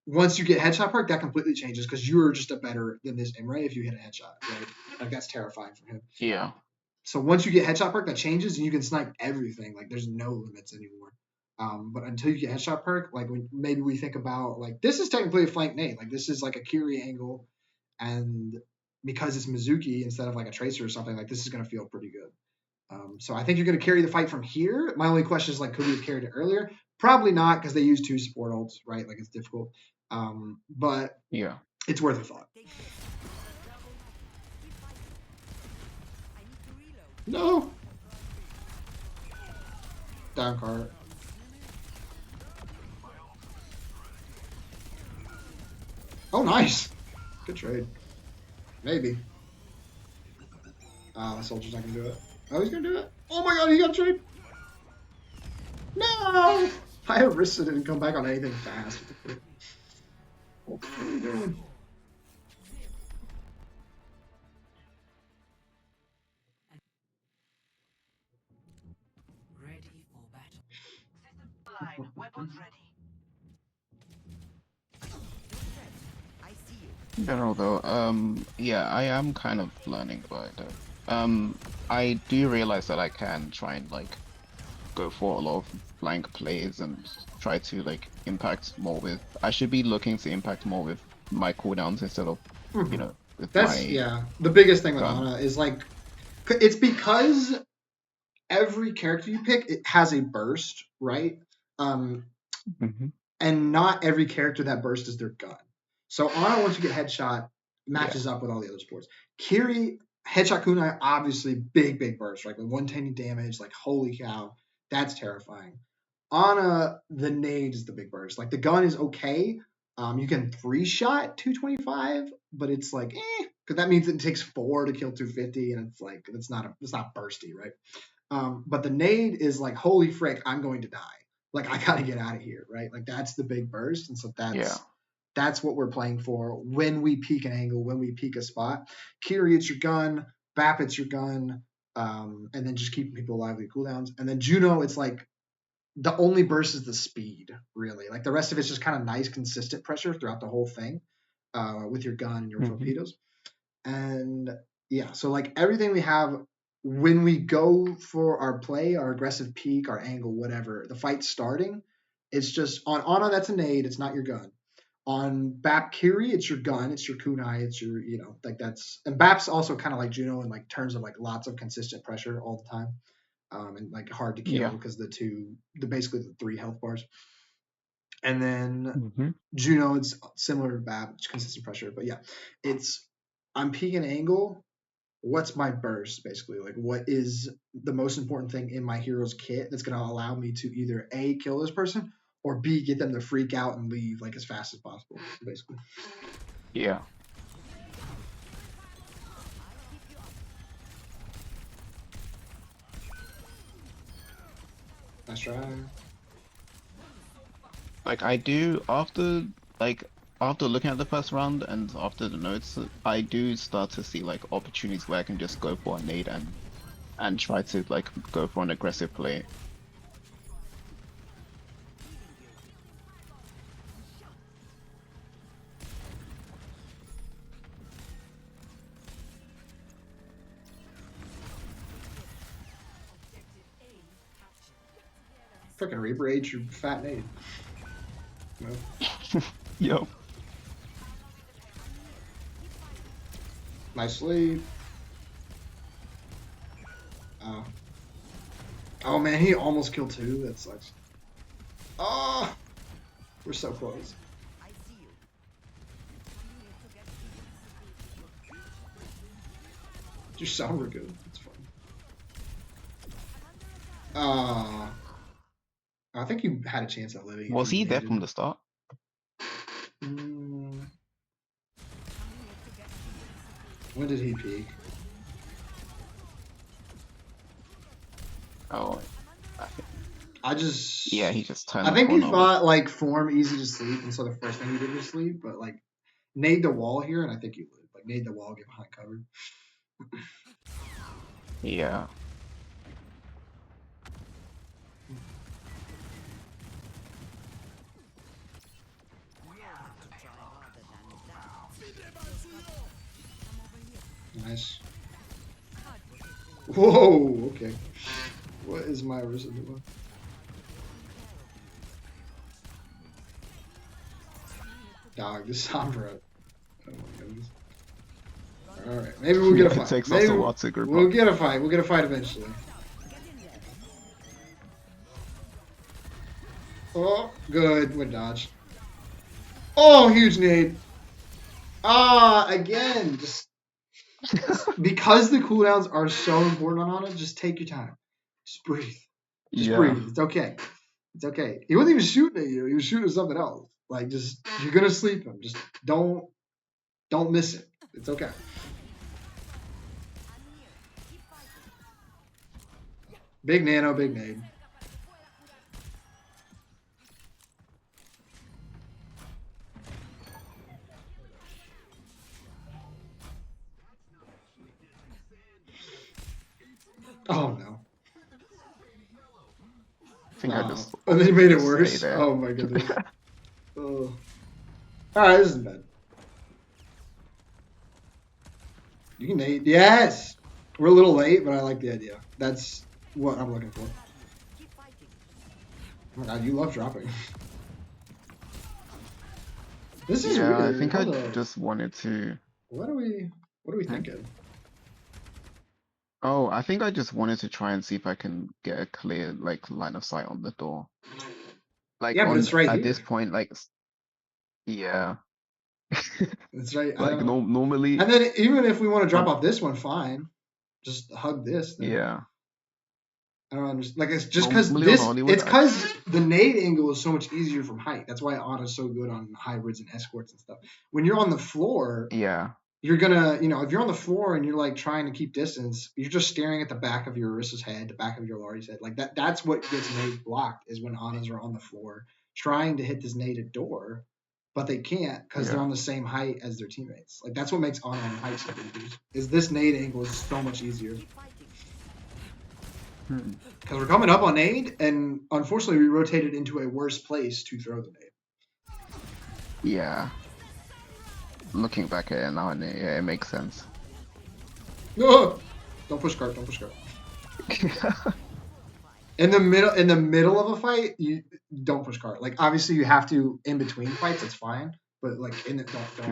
once you get headshot perk, that completely changes because you're just a better than this Imre if you hit a headshot, right? Like that's terrifying for him. Yeah. So once you get headshot perk, that changes and you can snipe everything. Like there's no limits anymore. But until you get headshot perk, like when maybe we think about like this is technically a flank nade. Like this is like a Kiri angle, and because it's Mizuki instead of like a tracer or something, like this is gonna feel pretty good. So I think you're gonna carry the fight from here. My only question is like, could we have carried it earlier? Probably not because they use 2 support ults, right? Like it's difficult. But Yeah. it's worth a thought. No. Down cart. Oh, nice. Good trade. Maybe. The soldier's not gonna do it. Oh, he's gonna do it. Oh my god, he got trade. No! I risked it and come back on anything fast. What are you doing? Ready for battle. Line, weapons ready. I see you. In general though, yeah, I am kind of learning about it though. I do realize that I can try and like go for a lot of blank plays and try to like impact more with. I should be looking to impact more with my cooldowns instead of, you know, with That's my yeah. The biggest thing with gun. Ana is like it's because every character you pick it has a burst, right? Hmm. And not every character that burst is their gun. So Ana, once you get headshot, Yeah. matches up with all the other sports. Kiri, headshot kunai, obviously big burst, right? Like 110 damage, like holy cow, that's terrifying. Ana, the nade is the big burst. Like the gun is okay. You can 3-shot 225, but it's like because that means it takes 4 to kill 250, and it's like it's not bursty, right? But the nade is like, holy frick, I'm going to die. Like I gotta get out of here, right? Like that's the big burst, and so Yeah. that's what we're playing for when we peak an angle, when we peak a spot. Kiri, it's your gun. Bap, it's your gun. And then just keeping people alive with cooldowns. And then Juno, it's like the only burst is the speed, really. Like the rest of it's just kind of nice, consistent pressure throughout the whole thing with your gun and your Hmm. torpedoes. And yeah, so like everything we have when we go for our play, our aggressive peak, our angle, whatever, the fight's starting. It's just on Ana, that's a nade, it's not your gun. On Bap Kiri, it's your gun, it's your kunai, it's your, like that's, and Bap's also kind of like Juno in like terms of like lots of consistent pressure all the time. And like hard to kill Yeah. because basically the 3 health bars. And then Hmm. Juno, it's similar to Bap, it's consistent pressure. But yeah, I'm peaking angle. What's my burst, basically? Like, what is the most important thing in my hero's kit that's going to allow me to either A, kill this person, or B, get them to freak out and leave like as fast as possible, basically. Yeah. Nice try. Like I do after looking at the first round and after the notes, I do start to see like opportunities where I can just go for a nade and try to like go for an aggressive play. Freaking Reaper ate your fat nade. No. Yo. Nice sleep. Oh. Oh man, he almost killed 2. That sucks. Oh, we're so close. I see you. Your sound were good. It's fun. I think you had a chance at living. Was he there from the start? When did he peak? Oh, I think, I just yeah, he just turned I the think he corner. thought like form easy to sleep, and so the first thing he did was sleep. But like nade the wall here, and I think you lived. Like nade the wall, get behind cover. Yeah. Nice. Whoa. Okay. What is my residual? Dog, this Sombra. Oh my goodness. Alright, maybe we'll get a It fight. takes us Maybe a while to group we'll up. get a fight. We'll get a fight eventually. Oh, good. Would dodge. Oh, huge nade. Again, just because the cooldowns are so important on Ana, just take your time. Just breathe. Just Yeah. breathe. It's okay. It's okay. He wasn't even shooting at you. He was shooting at something else. Like just you're gonna sleep him. Just don't miss it. It's okay. Big nano, big nade. Oh no. I think I just And they opted made to it just stay worse. there. Oh my goodness. Oh. Alright, this isn't bad. You can nade. Yes! We're a little late, but I like the idea. That's what I'm looking for. Keep fighting. Oh my god, you love dropping. This is Yeah, I weird. think I Hold up. just wanted to. What are we Hmm? thinking? Oh, I think I just wanted to try and see if I can get a clear like line of sight on the door. Like Yeah, but on it's right at this here. point, like yeah, It's right. I like don't. normally, And then even if we want to drop on off this one, fine. Just hug this then. yeah, I don't understand. Like it's just because normally on this. Hollywood, It's because the nade angle is so much easier from height. That's why Anna's so good on hybrids and escorts and stuff. When you're on the floor, yeah, you're gonna, if you're on the floor and you're like trying to keep distance, you're just staring at the back of your Arissa's head, the back of your Lari's head. Like that. That's what gets nade blocked is when Annas are on the floor trying to hit this naded door, but they can't because they're yeah. on the same height as their teammates. Like that's what makes Anna on height so dangerous. Is this nade angle is so much easier. Keep fighting. Hmm. Because we're coming up on nade, and unfortunately, we rotated into a worse place to throw the nade. Yeah. Looking back at it now, and yeah, it makes sense. No, don't push cart. Don't push cart. In the middle of a fight, you don't push cart. Like obviously, you have to in between fights. That's fine, but like in the,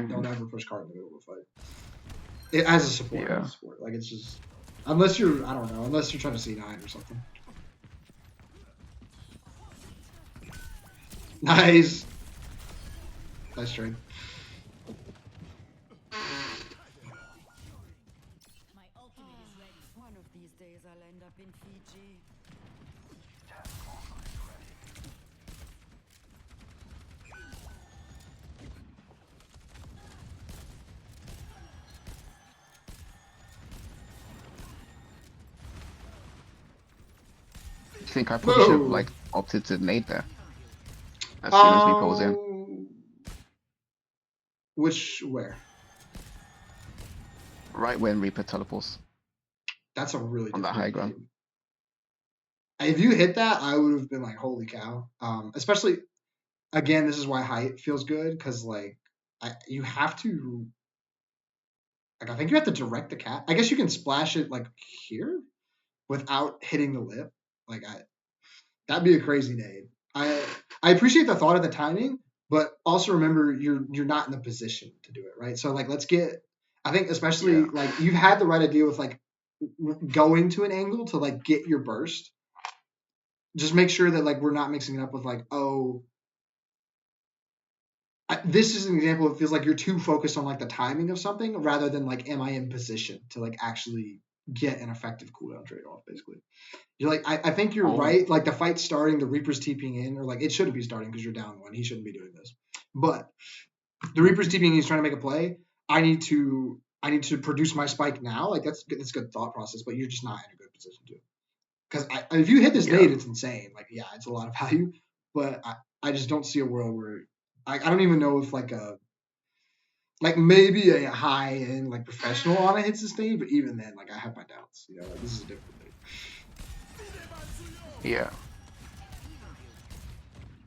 don't ever push cart in the middle of a fight. As a support, Yeah. like it's just unless you're I don't know, unless you're trying to C9 or something. Nice. Nice trade. My ultimate is ready. One of these days I'll end up in Fiji. I think I probably should have Whoa. like opted to nade there as soon as we pose in. Where? Right when Reaper teleports That's a really on that difficult high ground. game. If you hit that, I would have been like, "Holy cow!" Especially again, this is why height feels good because like you have to like I think you have to direct the cat. I guess you can splash it like here without hitting the lip. Like that'd be a crazy nade. I appreciate the thought of the timing, but also remember you're not in the position to do it, right? So like let's get. I think especially Yeah. like you've had the right idea with like going to an angle to like get your burst. Just make sure that like we're not mixing it up with like this is an example. It feels like you're too focused on like the timing of something rather than like am I in position to like actually get an effective cooldown trade off. Basically, you're like I think you're Oh. right. Like the fight's starting, the Reaper's TPing in, or like it shouldn't be starting because you're down one. He shouldn't be doing this. But the Reaper's TPing, he's trying to make a play. I need to produce my spike now. Like that's good thought process, but you're just not in a good position to. Because if you hit this Yeah. nade, it's insane. Like yeah, it's a lot of value, but I just don't see a world where I don't even know if like maybe a high end like professional on it hits this nade, but even then, like I have my doubts. Like this is a different nade. Yeah.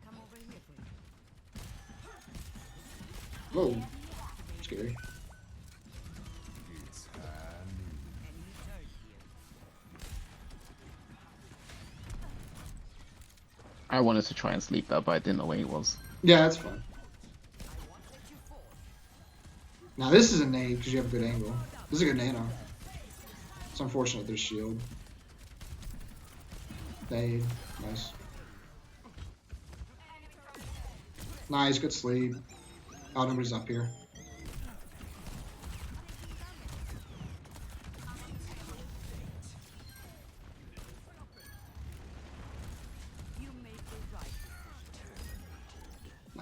Come over here, please. Whoa, scary. Enemy turret here. I wanted to try and sleep that, but I didn't know where he was. Yeah, that's fine. I won't let you fall. Now this is a nade because you have a good angle. This is a good nano. It's unfortunate there's shield. Nade, nice. Nice, good sleep. Oh, nobody's up here.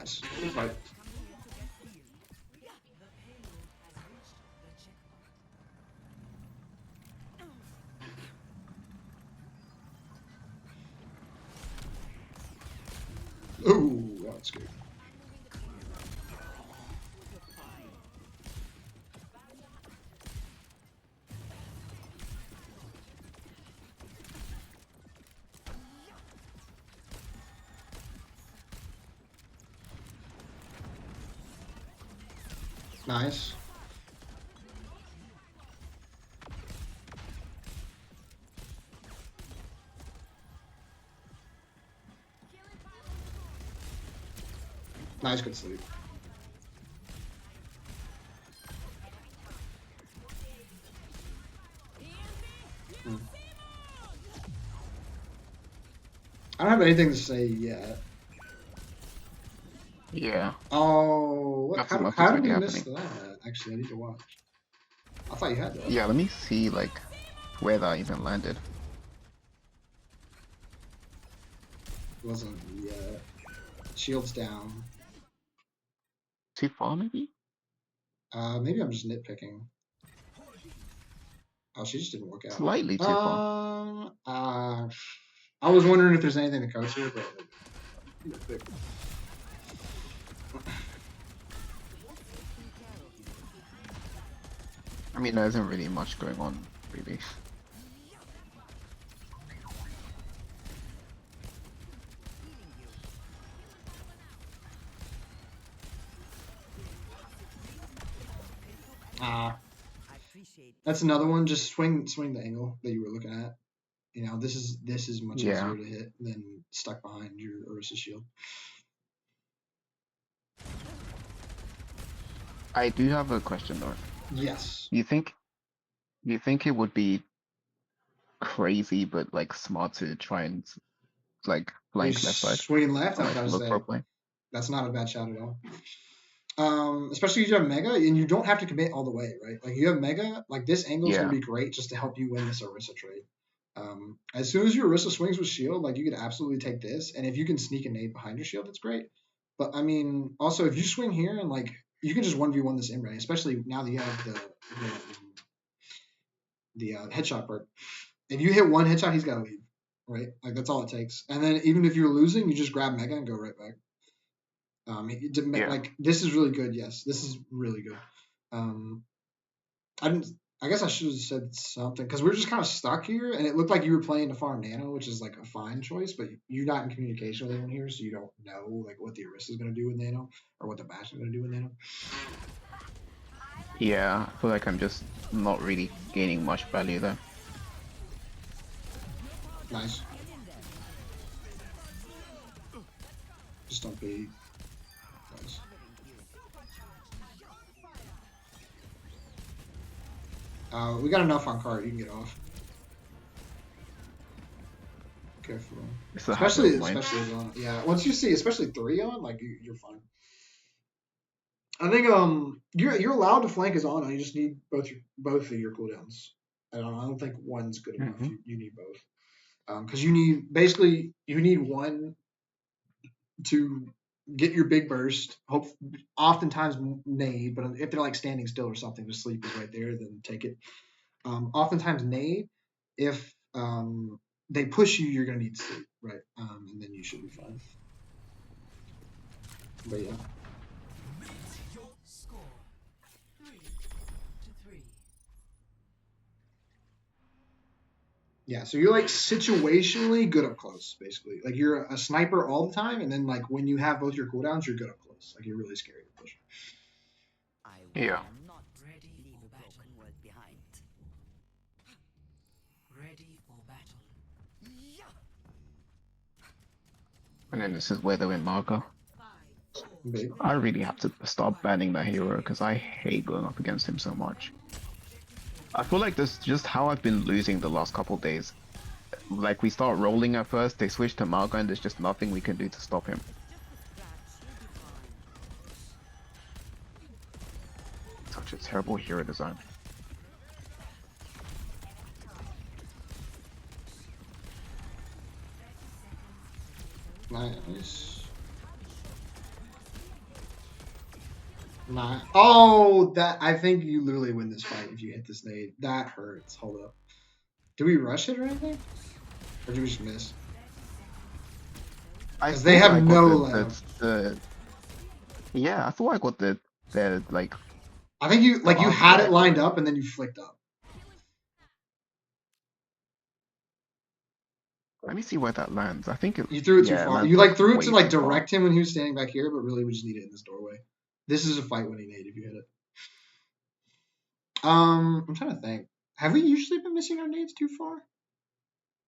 Nice. Right. Ooh, that's good. Nice. Nice, good sleep. Hmm. I don't have anything to say yet. Yeah, Oh, what, nothing much how is did really we miss happening. that? Actually, I need to watch. I thought you had that. Yeah, let me see like where that even landed. Wasn't yet. Shields down. Too far, maybe? Maybe I'm just nitpicking. Oh, she just didn't work out. Slightly too far. I was wondering if there's anything to coach here, but nitpick. I mean, there isn't really much going on, really. I appreciate That's another one. Just swing the angle that you were looking at. You know, this is much Yeah. easier to hit than stuck behind your Orisa shield. I do have a question though. Yes. You think it would be crazy but like smart to try and like Are you flank left side swinging left? or I was like about to look for a say play? that's not a bad shot at all. Especially if you have Mega and you don't have to commit all the way, right? Like you have Mega, like this angle is Yeah. going to be great just to help you win this Orisa trade. As soon as your Orisa swings with shield, like you could absolutely take this, and if you can sneak a nade behind your shield, that's great. But I mean, also if you swing here and like you can just 1v1 this Imre, especially now that you have the headshot perk. If you hit one headshot, he's got to leave, right? Like that's all it takes. And then even if you're losing, you just grab Mega and go right back. Yeah. Like this is really good. Yes, this is really good. I didn't. I guess I should have said something because we were just kind of stuck here, and it looked like you were playing to farm Nano, which is like a fine choice, but you're not in communication with anyone here, so you don't know like what the Orisa is going to do with Nano or what the Bash is going to do with Nano. Yeah. I feel like I'm just not really gaining much value there. Nice. Just don't be. Nice. We got enough on card. You can get off. Careful. It's a habit of mine. Especially on. Yeah. Once you see, especially 3 on, like you're fine. I think you're allowed to flank as on. You just need both of your cooldowns. I don't think one's good enough. Mhm. You need both. Because you need one to get your big burst. Oftentimes nade, but if they're like standing still or something, the sleep is right there. Then take it. Oftentimes nade. If they push you, you're gonna need sleep, right? And then you should be fine. But yeah. score 3-3. Yeah, so you're like situationally good up close, basically. Like you're a sniper all the time, and then like when you have both your cooldowns, you're good up close. Like you're really scary to push. I Yeah. will not leave a broken world behind. Ready for battle. And then this is where they win Marco. Big. I really have to start banning that hero because I hate going up against him so much. I feel like this is just how I've been losing the last couple days. Like we start rolling at first, they switch to Marco and there's just nothing we can do to stop him. Such a terrible hero design. Nice. Nah. Oh, that I think you literally win this fight if you hit this nade. That hurts. Hold up. Do we rush it or anything? Or do we just miss? I Because they thought have I got no the layup. yeah, I thought I got the like I think you the like you arc had it there, lined but up and then you flicked up. let me see where that lands. I think it You threw it too yeah, it far. lands You like like threw it to way like too far. direct him when he was standing back here, but really we just need it in this doorway. This is a fight winning nade if you hit it. I'm trying to think. Have we usually been missing our nades too far?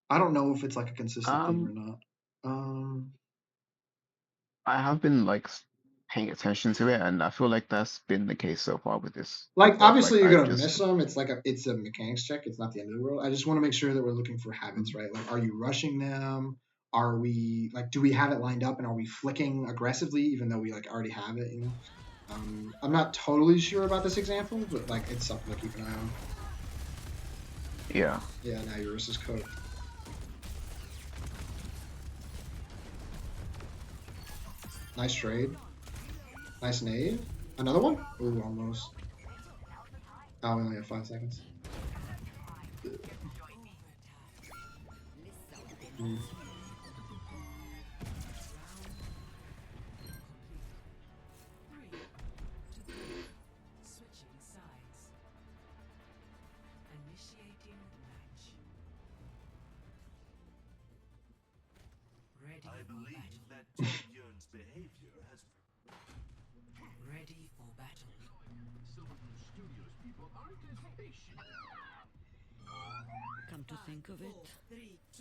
I don't know if it's like a consistent theme or Um, not. Um, I have been like paying attention to it, and I feel like that's been the case so far with this like VOD. Like obviously you're I've gonna just miss them. It's like it's a mechanics check. It's not the end of the world. I just want to make sure that we're looking for habits, right? Like, are you rushing them? Are we like, do we have it lined up, and are we flicking aggressively even though we like already have it? You know. I'm not totally sure about this example, but like it's something to keep an eye on. yeah. Yeah, now your wrist is cooked. Nice trade. Nice nade. Another one? Ooh, almost. Oh, we only have 5 seconds. Mm. Switching sides. Initiating match. Ready I for believe battle. that Torbjorn's behavior has Ready for battle. Come to think of it,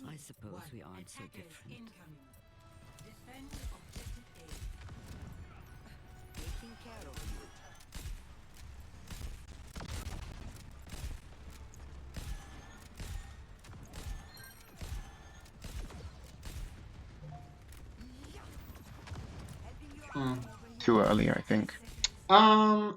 I suppose we aren't so different. Incoming. Defend objective A. Taking care of you. Mm. Too early, I think.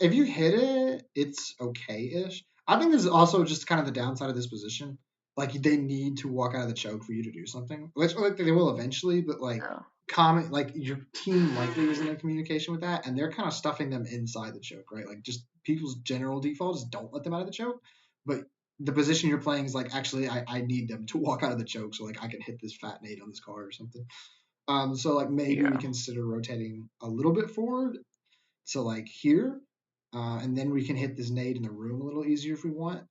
If you hit it, it's okay-ish. I think this is also just kind of the downside of this position. Like they need to walk out of the choke for you to do something, which like they will eventually. But like, Yeah. comment like your team likely isn't in communication with that, and they're kind of stuffing them inside the choke, right? Like just people's general default is don't let them out of the choke. But the position you're playing is like actually I need them to walk out of the choke so like I can hit this fat nade on this card or something. So like maybe we Yeah. consider rotating a little bit forward. So like here, and then we can hit this nade in the room a little easier if we want.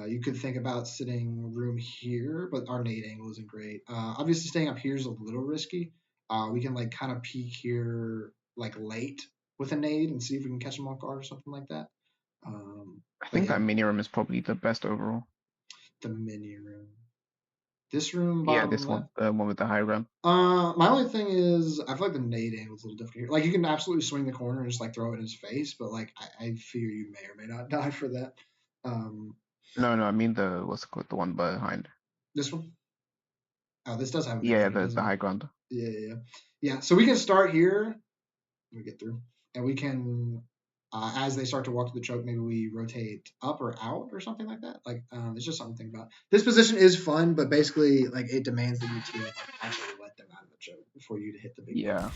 You could think about sitting room here, but our nade angle isn't great. Obviously, staying up here is a little risky. We can like kind of peek here like late with a nade and see if we can catch them off guard or something like that. I But think yeah, that mini room is probably the best overall. the mini room. This room, Yeah, bottom this left. one, the one with the high ground. My only thing is, I feel like the nade angle is a little different here. Like, you can absolutely swing the corner and just like throw it in his face, but like, I fear you may or may not die for that. Um, No, no, I mean the what's it called, the one behind. this one. Oh, this does have a mini Yeah, room, the doesn't it? high ground. Yeah, yeah, yeah. Yeah, so we can start here. Let me get through, and we can, as they start to walk to the choke, maybe we rotate up or out or something like that. Like, it's just something to think about. This position is fun, but basically, like, it demands that your team like, actually let them out of the choke for you to hit the big one. Yeah.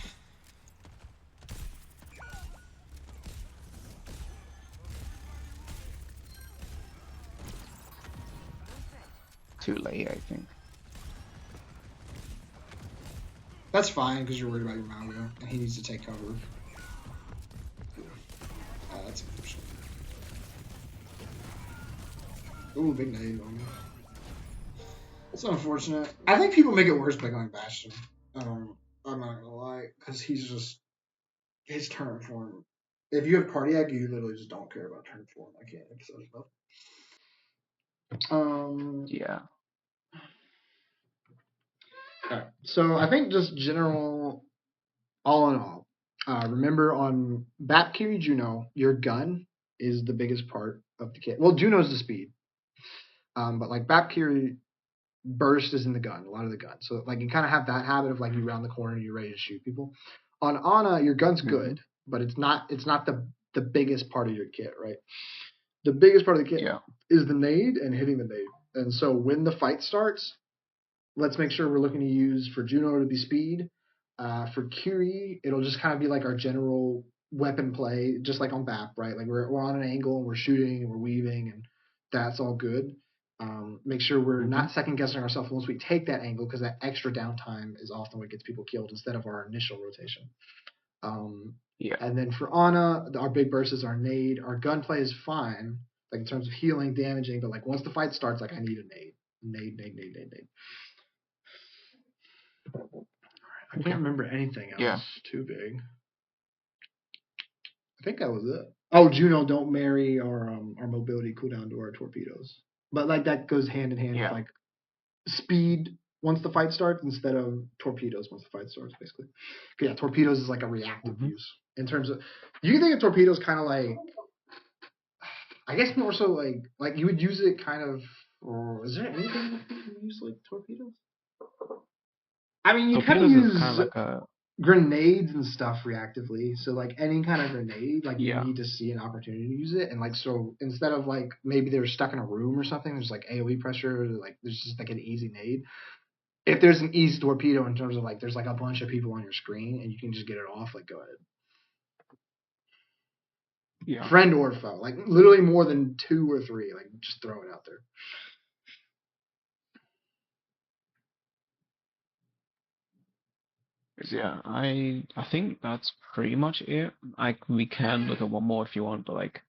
Too late, I think. That's fine because you're worried about your Mago and he needs to take cover. That's unfortunate. Ooh, big nade on me. It's unfortunate. I think people make it worse by going Bastion. I'm not gonna lie, because he's just his turn form. If you have cardiac, you literally just don't care about turn form. I can't emphasize enough. Yeah. Alright. So I think just general, all in all, remember on Batkiri Juno, your gun is the biggest part of the kit. Well, Juno's the speed. But like Batkiri burst is in the gun, a lot of the gun. So like you kind of have that habit of like you round the corner and you're ready to shoot people. On Ana, your gun's good, but it's not the biggest part of your kit, right? The biggest part of the kit Yeah. is the nade and hitting the nade. And so when the fight starts, let's make sure we're looking to use for Juno to be speed. For Kiri, it'll just kind of be like our general weapon play, just like on BAP, right? Like we're on an angle and we're shooting and we're weaving, and that's all good. Make sure we're not second guessing ourselves once we take that angle, because that extra downtime is often what gets people killed instead of our initial rotation. Yeah. And then for Ana, our big burst is our nade. Our gunplay is fine, like in terms of healing, damaging, but like once the fight starts, like I need a nade. Nade. I can't remember anything else Yeah. too big. I think that was it. Oh, Juno, don't marry our mobility cooldown to our torpedoes. But like that goes hand in hand with Yeah. like speed once the fight starts instead of torpedoes once the fight starts, basically. Yeah, torpedoes is like a reactive use in terms of. You can think of torpedoes kind of like, I guess more so like you would use it kind of. Or is there anything you use like torpedoes? I mean, you kind of Torpedoes is use kind of like a grenades and stuff reactively. So like any kind of grenade, like you Yeah. need to see an opportunity to use it. And like so instead of like maybe they're stuck in a room or something, there's like AoE pressure, like there's just like an easy nade. If there's an easy torpedo in terms of like there's like a bunch of people on your screen and you can just get it off, like go ahead. Yeah. Friend or foe, like literally more than 2 or 3, like just throw it out there. Yeah, I think that's pretty much it. We can look at one more if you want, but like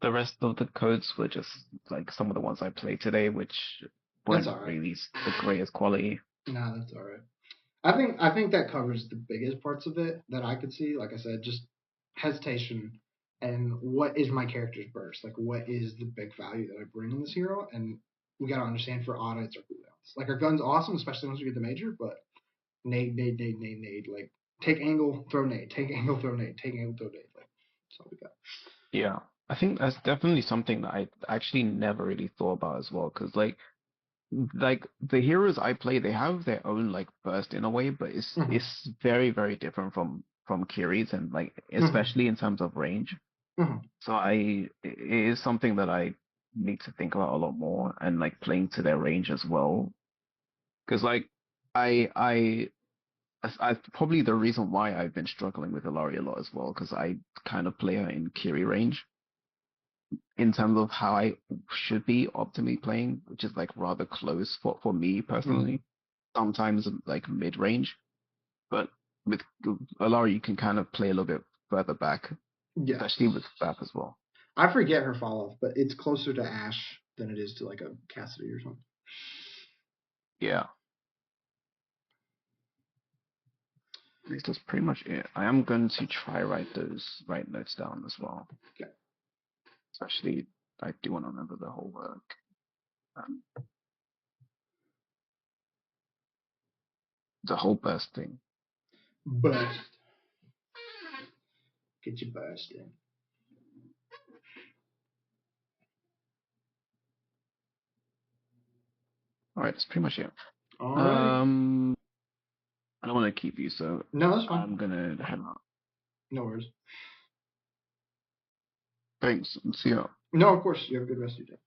the rest of the codes were just like some of the ones I played today, which That's weren't all right. really the greatest quality. Nah, that's all right. I think that covers the biggest parts of it that I could see. Like I said, just hesitation and what is my character's burst? Like what is the big value that I bring in this hero? And we gotta understand for auto it's our cooldowns. Like our gun's awesome, especially once we get the major, but nade. Like take angle, throw nade, take angle, throw nade, take angle, throw nade. Like that's all we got. Yeah, I think that's definitely something that I actually never really thought about as well, because like the heroes I play, they have their own like burst in a way, but Mhm. it's very very different from Kiri's, and like Mhm. especially in terms of range. Mhm. So it is something that I need to think about a lot more, and like playing to their range as well. Because like I I I probably the reason why I've been struggling with Ilari a lot as well, because I kind of play her in Kiri range in terms of how I should be optimally playing, which is like rather close for me Mhm. personally. Sometimes like mid range, but with Ilari you can kind of play a little bit further back, Yes. especially with FAP as well. I forget her fall off, but it's closer to Ash than it is to like a Cassidy or something. Yeah. I think that's pretty much it. I am going to try write notes down as well. Okay. Especially, I do want to remember the whole work. Um, the whole burst thing. Burst. Get your burst in. All right, that's pretty much it. All right. I don't want to keep you, so No, that's fine. I'm gonna head out. No worries. Thanks. See you. No, of course. You have a good rest of your day.